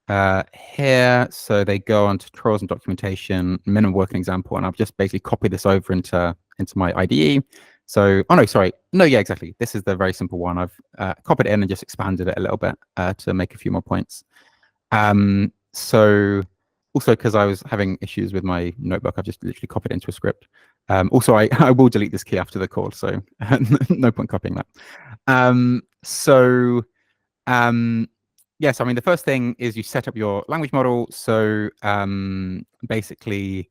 Here. So they go on tutorials and documentation, minimum working example, and I've just basically copied this over into my IDE. So, oh no, sorry, no, yeah, exactly. This is the very simple one. I've copied it in and just expanded it a little bit to make a few more points. So also because I was having issues with my notebook, I've just literally copied it into a script. Also, I will delete this key after the call, so no point copying that. Yes, I mean, the first thing is you set up your language model. So basically,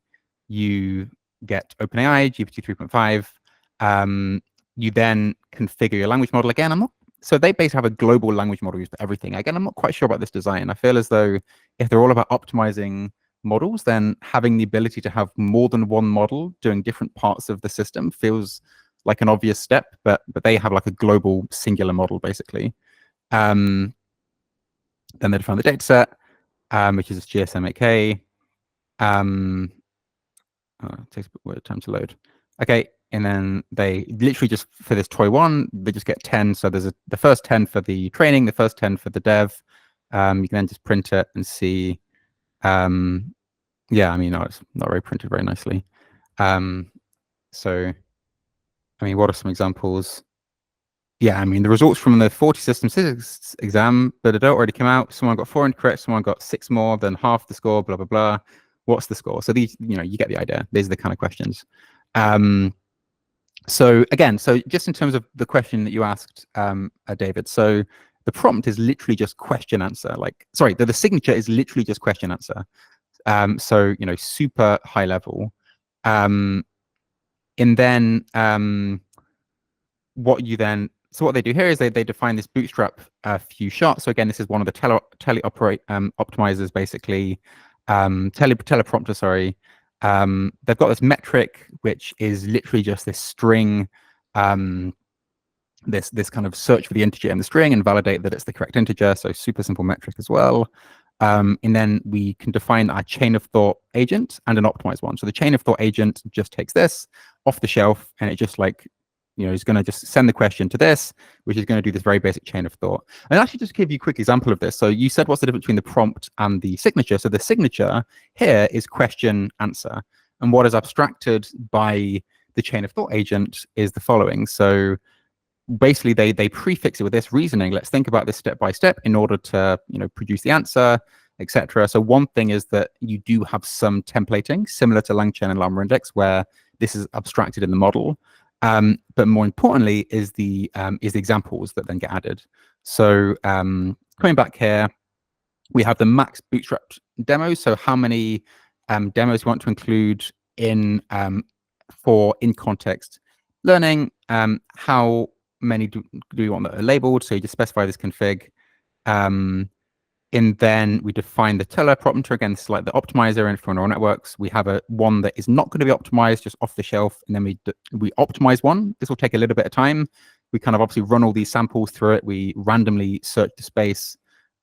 you get OpenAI, GPT 3.5. You then configure your language model. Again, so they basically have a global language model used for everything. Again, I'm not quite sure about this design. I feel as though if they're all about optimizing models, then having the ability to have more than one model doing different parts of the system feels like an obvious step, but they have like a global singular model, basically. Then they define the data set, which is GSM8K. It takes a bit of time to load. Okay, and then they literally just, for this toy one, they just get 10. So there's the first 10 for the training, the first 10 for the dev. You can then just print it and see. Yeah, I mean, no, it's not very printed very nicely. So, I mean, what are some examples? Yeah, I mean, the results from the 40 system physics exam, but it already came out. Someone got 4 incorrect, someone got 6 more than half the score, blah, blah, blah. What's the score? So these, you get the idea. These are the kind of questions. So again, so just in terms of the question that you asked, David, so the prompt is literally just question answer. Like, sorry, the signature is literally just question answer. So, super high level. And then what they do here is they define this bootstrap few shots. So again, this is one of the optimizers, basically, teleprompter, sorry. They've got this metric, which is literally just this string, this kind of search for the integer in the string and validate that it's the correct integer. So super simple metric as well. And then we can define our chain of thought agent and an optimized one. So the chain of thought agent just takes this off the shelf, and it just is going to just send the question to this, which is going to do this very basic chain of thought. And actually, just to give you a quick example of this. So you said, what's the difference between the prompt and the signature? So the signature here is question answer. And what is abstracted by the chain of thought agent is the following. So basically, they prefix it with this reasoning. Let's think about this step by step in order to produce the answer, etc. So one thing is that you do have some templating similar to LangChain and Llama Index, where this is abstracted in the model. But more importantly is the examples that then get added. So coming back here, we have the max bootstrapped demos. So how many demos we want to include for in-context learning. How many do we want that are labeled? So you just specify this config. And then we define the teleprompter. Again, this is like the optimizer, and for neural networks, we have one that is not going to be optimized, just off the shelf. And then we optimize one. This will take a little bit of time. We kind of obviously run all these samples through it. We randomly search the space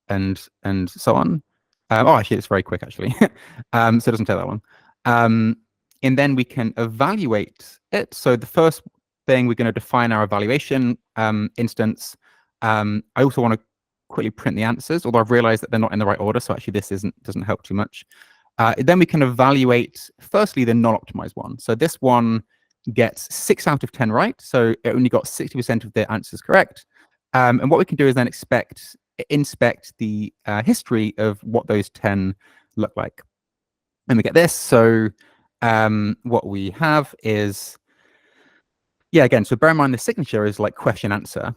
and so on. Actually, it's very quick, actually. So it doesn't take that long. And then we can evaluate it. So the first thing, we're going to define our evaluation instance. I also want to quickly print the answers, although I've realized that they're not in the right order, so actually this doesn't help too much. Then we can evaluate, firstly, the non-optimized one. So this one gets 6 out of 10 right, so it only got 60% of the answers correct. And what we can do is then inspect the history of what those 10 look like. And we get this. So what we have is, yeah, again, so bear in mind the signature is like question answer.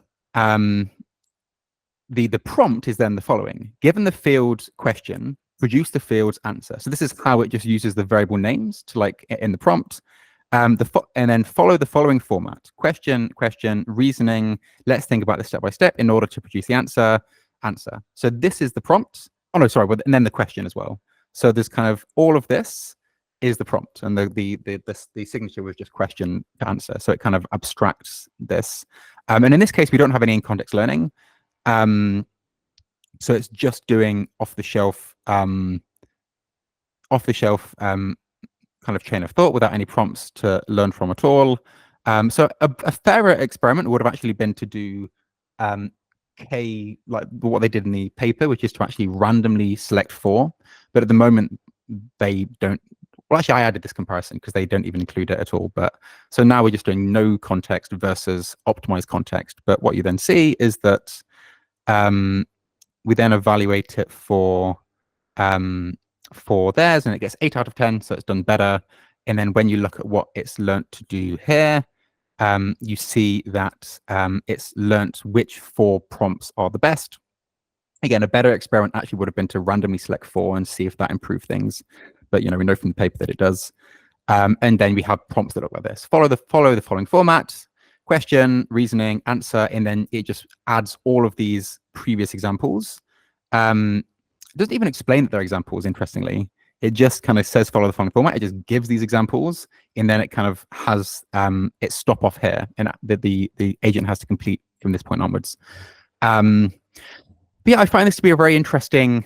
The prompt is then the following: given the field question, produce the field's answer. So this is how it just uses the variable names to in the prompt. And then follow the following format: question, reasoning. Let's think about this step by step in order to produce the answer. So this is the prompt. Oh no, sorry, and then the question as well. So there's kind of all of this is the prompt, and the signature was just question to answer. So it kind of abstracts this. And in this case, we don't have any in-context learning. So it's just doing off-the-shelf off-the-shelf kind of chain of thought without any prompts to learn from at all. So a fairer experiment would have actually been to do like what they did in the paper, which is to actually randomly select 4. But at the moment, they don't. Well, actually, I added this comparison because they don't even include it at all. But so now we're just doing no context versus optimized context. But what you then see is that we then evaluate it for theirs, and it gets 8 out of 10, so it's done better. And then when you look at what it's learnt to do here, you see that it's learnt which 4 prompts are the best. Again, a better experiment actually would have been to randomly select 4 and see if that improved things. But we know from the paper that it does. And then we have prompts that look like this. Follow the following format: question, reasoning, answer, and then it just adds all of these previous examples. It doesn't even explain that they're examples, interestingly. It just kind of says follow the following format. It just gives these examples, and then it kind of has it stop off here, and the agent has to complete from this point onwards. But yeah, I find this to be a very interesting.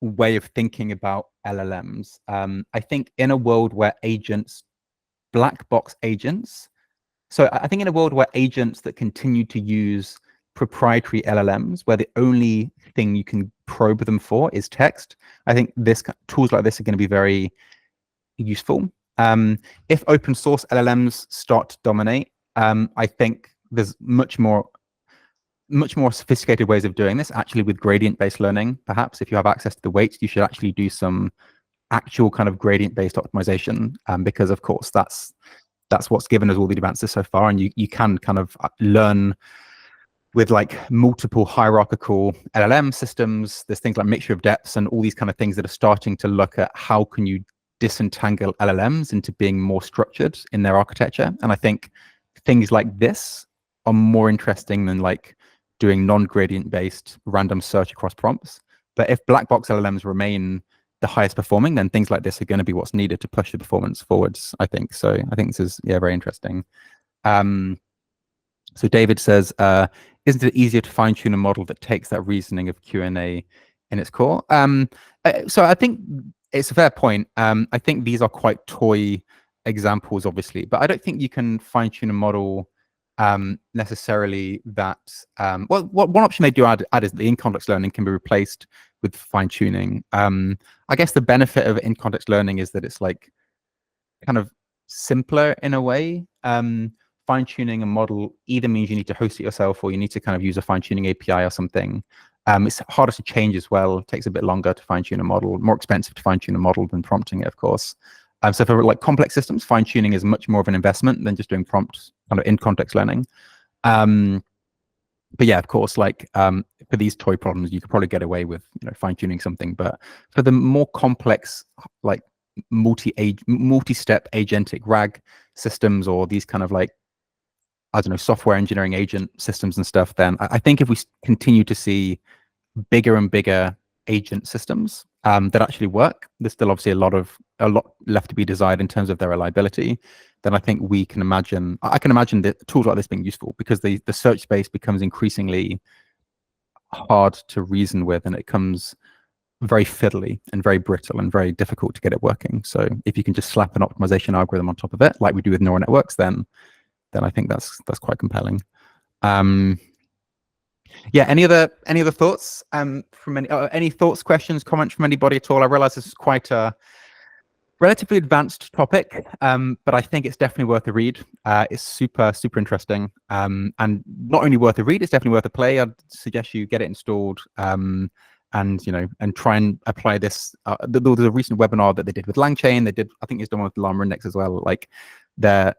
Way of thinking about LLMs. I think in a world where agents, black box agents, so I think in a world where agents that continue to use proprietary LLMs, where the only thing you can probe them for is text, I think tools like this are going to be very useful. If open source LLMs start to dominate, I think there's much more sophisticated ways of doing this, actually, with gradient-based learning. Perhaps if you have access to the weights, you should actually do some actual kind of gradient-based optimization, because of course that's what's given us all the advances so far, and you can kind of learn with like multiple hierarchical LLM systems. There's things like mixture of depths and all these kind of things that are starting to look at how can you disentangle LLMs into being more structured in their architecture. And I think things like this are more interesting than like doing non-gradient based random search across prompts. But if black box LLMs remain the highest performing, then things like this are going to be what's needed to push the performance forwards, I think. So I think this is, yeah, very interesting. So David says, isn't it easier to fine tune a model that takes that reasoning of Q&A in its core? So I think it's a fair point. I think these are quite toy examples, obviously, but I don't think you can fine tune a model necessarily that, well, one option they do add is the in-context learning can be replaced with fine tuning. I guess the benefit of in-context learning is that it's like kind of simpler in a way. Fine-tuning a model either means you need to host it yourself or you need to kind of use a fine-tuning API or something. It's harder to change as well. It takes a bit longer to fine-tune a model, more expensive to fine-tune a model than prompting it, of course. So for like complex systems, fine-tuning is much more of an investment than just doing prompt kind of in-context learning. But yeah, of course, like for these toy problems, you could probably get away with fine-tuning something. But for the more complex, like multi-step agentic RAG systems or these kind of like, I don't know, software engineering agent systems and stuff, then I think if we continue to see bigger and bigger agent systems that actually work, there's still obviously a lot left to be desired in terms of their reliability, then I think I can imagine that tools like this being useful, because the search space becomes increasingly hard to reason with, and it comes very fiddly and very brittle and very difficult to get it working. So if you can just slap an optimization algorithm on top of it, like we do with neural networks, then I think that's quite compelling. Yeah, any other thoughts from any thoughts, questions, comments from anybody at all? I realize this is quite a relatively advanced topic, but I think it's definitely worth a read. It's super interesting, and not only worth a read, it's definitely worth a play. I'd suggest you get it installed, and try and apply this. There was a recent webinar that they did with LangChain. They did, I think it's done with Llama Index as well. Like they're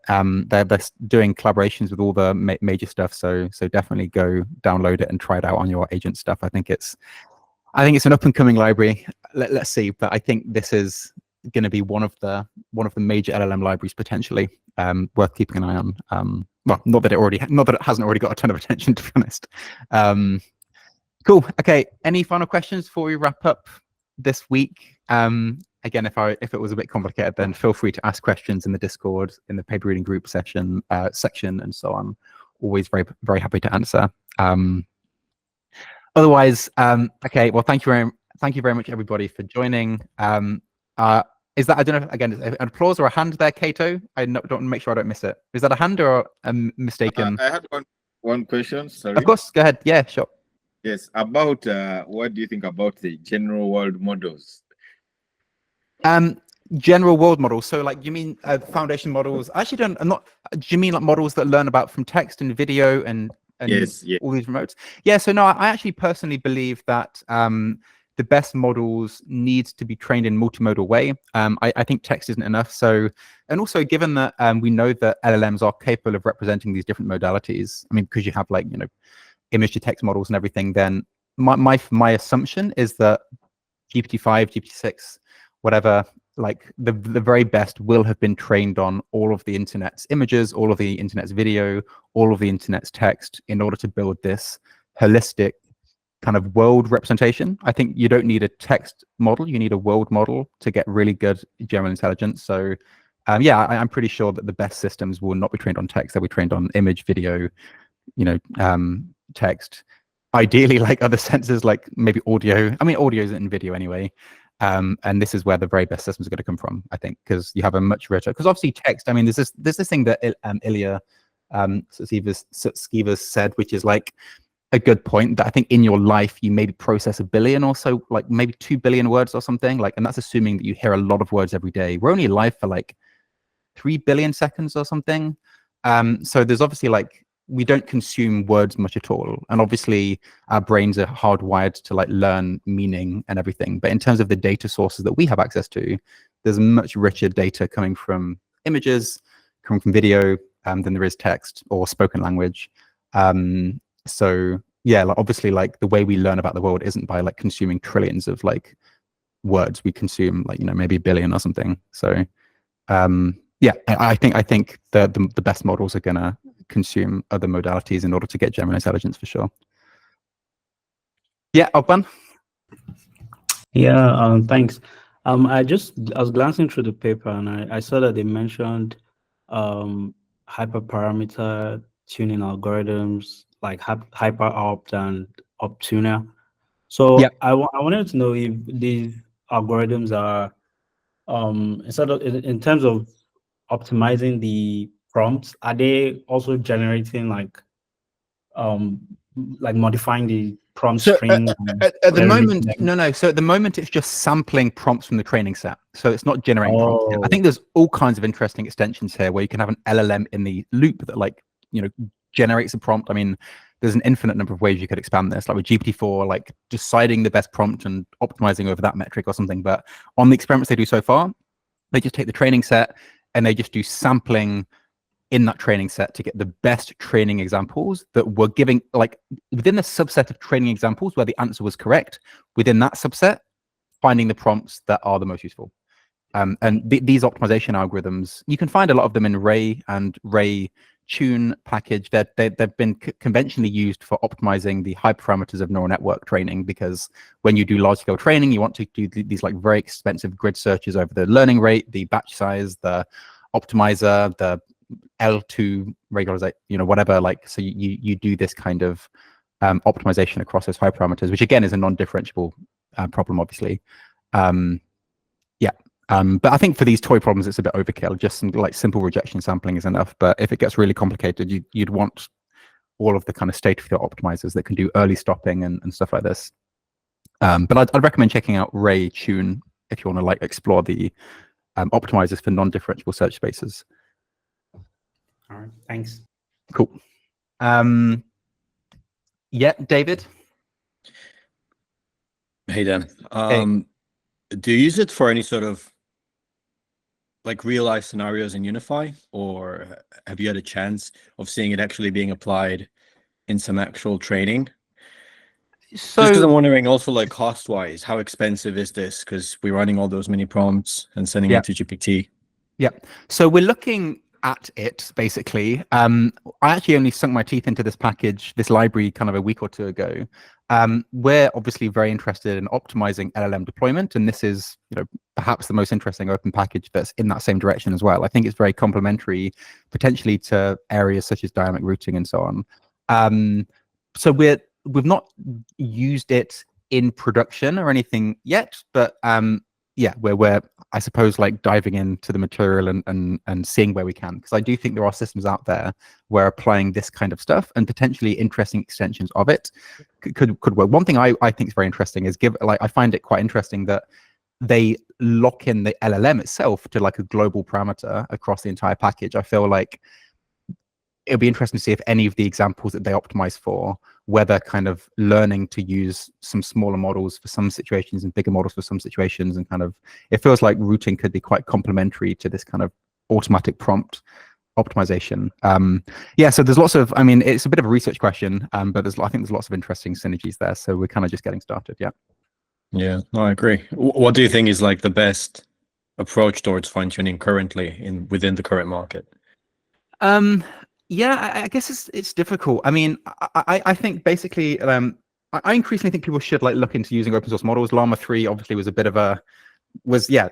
doing collaborations with all the major stuff. So definitely go download it and try it out on your agent stuff. I think it's an up and coming library. Let's see, but I think this is going to be one of the major LLM libraries potentially, worth keeping an eye on. Well, not that it hasn't already got a ton of attention, to be honest. Cool. Okay. Any final questions before we wrap up this week? Again, if it was a bit complicated, then feel free to ask questions in the Discord, in the paper reading group section, and so on. Always very happy to answer. Otherwise, okay. Well, thank you very much, everybody, for joining. Is that, I don't know, again, an applause or a hand there, Kato? Don't want to make sure I don't miss it. Is that a hand or a mistaken? I had one question. Sorry. Of course, go ahead. Yeah, sure. Yes, about what do you think about the general world models? General world models. So, like, you mean foundation models? I actually don't. I'm not. Do you mean like models that learn about from text and video and Yes, yeah. all these remotes? Yeah. So no, I actually personally believe that the best models need to be trained in multimodal way. I think text isn't enough. So, and also given that we know that LLMs are capable of representing these different modalities. I mean, because you have, like, you know, image to text models and everything, then my assumption is that GPT-5, GPT-6, whatever, like the very best will have been trained on all of the internet's images, all of the internet's video, all of the internet's text in order to build this holistic kind of world representation. I think you don't need a text model, you need a world model to get really good general intelligence. So yeah, I'm pretty sure that the best systems will not be trained on text, they'll be trained on image, video, you know, text, ideally like other sensors, like maybe audio. I mean, audio isn't in video anyway. And this is where the very best systems are going to come from, I think, because you have a much richer, because obviously text, I mean, there's this thing that Ilya Sutskever said, which is like a good point, that I think in your life you maybe process 1 billion or so, like maybe 2 billion words or something, like, and that's assuming that you hear a lot of words every day. We're only alive for like 3 billion seconds or something. So there's obviously, like, we don't consume words much at all, and obviously our brains are hardwired to like learn meaning and everything, but in terms of the data sources that we have access to, there's much richer data coming from images, coming from video, than there is text or spoken language. So yeah, like, obviously, like, the way we learn about the world isn't by like consuming trillions of like words. We consume, like, you know, maybe 1 billion or something. So yeah, I think the best models are gonna consume other modalities in order to get general intelligence for sure. Yeah, Ogban? Yeah, thanks. I was glancing through the paper, and I saw that they mentioned hyperparameter tuning algorithms like hyperopt and optuner. So Yeah. I wanted to know if these algorithms are instead of in terms of optimizing the prompts, are they also generating like modifying the prompt So string? at the moment, no. So at the moment, it's just sampling prompts from the training set. So it's not generating prompts yet. I think there's all kinds of interesting extensions here where you can have an LLM in the loop that, like, you know, generates a prompt. I mean, there's an infinite number of ways you could expand this, like with GPT-4, like deciding the best prompt and optimizing over that metric or something. But on the experiments they do so far, they just take the training set and they just do sampling in that training set to get the best training examples that were giving, like, within the subset of training examples where the answer was correct, within that subset, finding the prompts that are the most useful. And these optimization algorithms, you can find a lot of them in Ray and Ray Tune package. They've been conventionally used for optimizing the hyperparameters of neural network training, because when you do large scale training, you want to do these like very expensive grid searches over the learning rate, the batch size, the optimizer, the L2 regularization, you know, whatever, like, so you do this kind of optimization across those hyperparameters, which again is a non-differentiable problem, obviously. But I think for these toy problems, it's a bit overkill. Just some like simple rejection sampling is enough. But if it gets really complicated, you'd want all of the kind of state-of-the-art optimizers that can do early stopping and stuff like this. But I'd recommend checking out Ray Tune if you want to like explore the optimizers for non-differentiable search spaces. All right, thanks. Cool. Yeah, David. Hey Dan. Do you use it for any sort of like real life scenarios in Unify, or have you had a chance of seeing it actually being applied in some actual training? So, just because I'm wondering also, like, cost wise, how expensive is this? Because we're running all those mini prompts and sending it to GPT. Yeah. So we're looking at it basically. I actually only sunk my teeth into this package, this library, kind of a week or two ago. We're obviously very interested in optimizing LLM deployment, and this is, you know, perhaps the most interesting open package that's in that same direction as well. I think it's very complementary, potentially, to areas such as dynamic routing and so on. So we're used it in production or anything yet, but yeah, we're I suppose like diving into the material and seeing where we can, because I do think there are systems out there where applying this kind of stuff and potentially interesting extensions of it could work. One thing I think is very interesting is I find it quite interesting that they lock in the LLM itself to like a global parameter across the entire package. I feel like it'll be interesting to see if any of the examples that they optimize for, whether kind of learning to use some smaller models for some situations and bigger models for some situations, and kind of, it feels like routing could be quite complementary to this kind of automatic prompt optimization. Yeah, so there's lots of, I mean, it's a bit of a research question, but I think there's lots of interesting synergies there. So we're kind of just getting started. Yeah. Yeah, no, I agree. What do you think is like the best approach towards fine tuning currently within the current market? Yeah, I guess it's difficult. I mean, I think basically, I increasingly think people should like look into using open source models. Llama 3 obviously was a bit of a,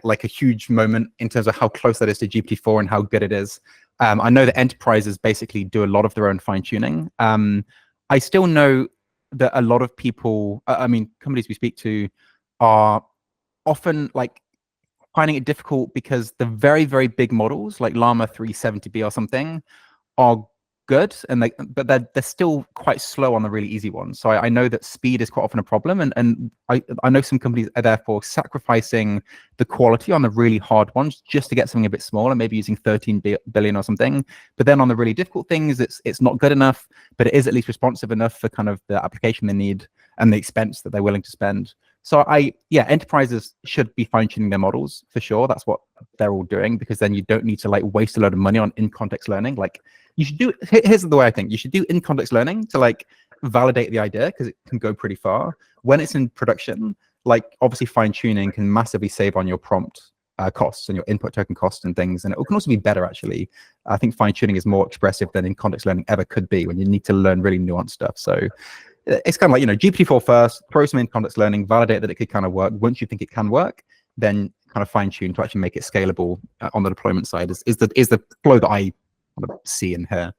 like a huge moment in terms of how close that is to GPT-4 and how good it is. I know that enterprises basically do a lot of their own fine tuning. I still know that a lot of people, I mean, companies we speak to are often like finding it difficult because the very, very big models like Llama 370B or something are good, but they're still quite slow on the really easy ones. So I know that speed is quite often a problem, and I know some companies are therefore sacrificing the quality on the really hard ones just to get something a bit smaller, maybe using 13 billion or something. But then on the really difficult things, it's not good enough, but it is at least responsive enough for kind of the application they need and the expense that they're willing to spend. So yeah, enterprises should be fine-tuning their models for sure. That's what they're all doing, because then you don't need to like waste a load of money on in-context learning. Like you should do, here's the way I think, you should do in-context learning to like validate the idea, because it can go pretty far. When it's in production, like obviously fine-tuning can massively save on your prompt costs and your input token costs and things. And it can also be better, actually. I think fine-tuning is more expressive than in-context learning ever could be when you need to learn really nuanced stuff. So it's kind of like, you know, GPT-4 first, throw some in-context learning, validate that it could kind of work. Once you think it can work, then kind of fine-tune to actually make it scalable on the deployment side is the flow that I kind of see in here.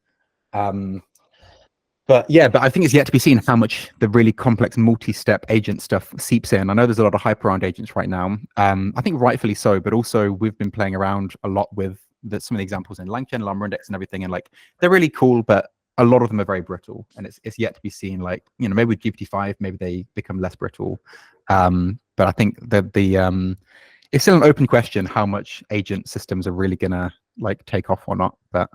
But yeah, but I think it's yet to be seen how much the really complex multi-step agent stuff seeps in. I know there's a lot of hype around agents right now. I think rightfully so, but also we've been playing around a lot with some of the examples in LangChain, Llama Index and everything, and like they're really cool, but a lot of them are very brittle, and it's yet to be seen. Like, you know, maybe with GPT-5, maybe they become less brittle. But I think that it's still an open question how much agent systems are really gonna like take off or not. But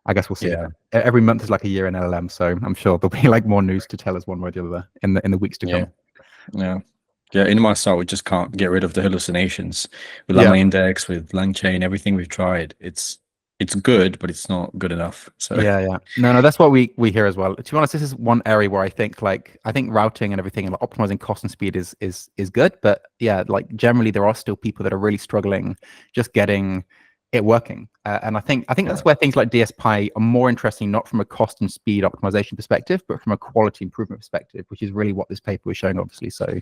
I guess we'll see. Yeah. Every month is like a year in LLM, so I'm sure there'll be like more news to tell us one way or the other in the weeks to come. Yeah. In my style, we just can't get rid of the hallucinations with Llama Index, with LangChain, everything we've tried. It's good, but it's not good enough. So yeah. No, that's what we hear as well. To be honest, this is one area where I think routing and everything and like optimizing cost and speed is good, but yeah, like generally there are still people that are really struggling just getting it working. And I think that's where things like DSPy are more interesting, not from a cost and speed optimization perspective, but from a quality improvement perspective, which is really what this paper was showing, obviously. So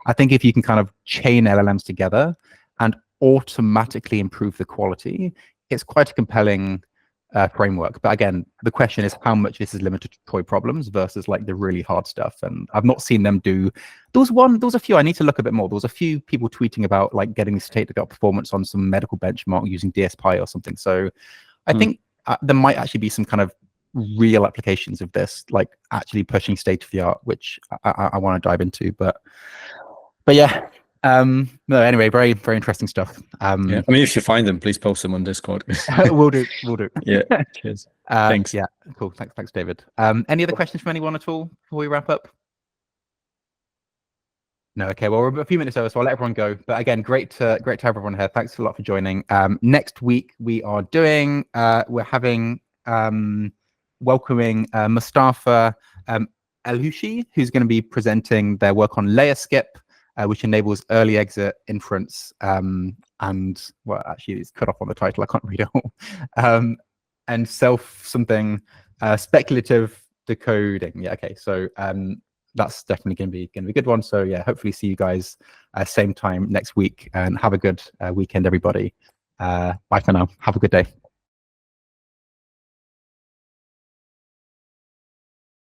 I think if you can kind of chain LLMs together and automatically improve the quality, it's quite a compelling framework. But again, the question is how much this is limited to toy problems versus like the really hard stuff. And I've not seen them do. There was a few. I need to look a bit more. There was a few people tweeting about like getting state-of-the-art performance on some medical benchmark using DSPy or something. So I think there might actually be some kind of real applications of this, like actually pushing state-of-the-art, which I want to dive into. But yeah. No, anyway, very, very interesting stuff. I mean, if you find them, please post them on Discord. We'll do. Yeah. Cheers. Thanks. Yeah, cool. Thanks, David. Any other questions from anyone at all before we wrap up? No, okay. Well, we're a few minutes over, so I'll let everyone go. But again, great to have everyone here. Thanks a lot for joining. Next week we are doing. We're having welcoming Mustafa Elhoushi, who's going to be presenting their work on layer skip, which enables early exit inference, and well, actually it's cut off on the title, I can't read it all, and speculative decoding. Yeah, okay, so that's definitely going to be a good one. So yeah, hopefully see you guys same time next week, and have a good weekend, everybody. Bye for now. Have a good day.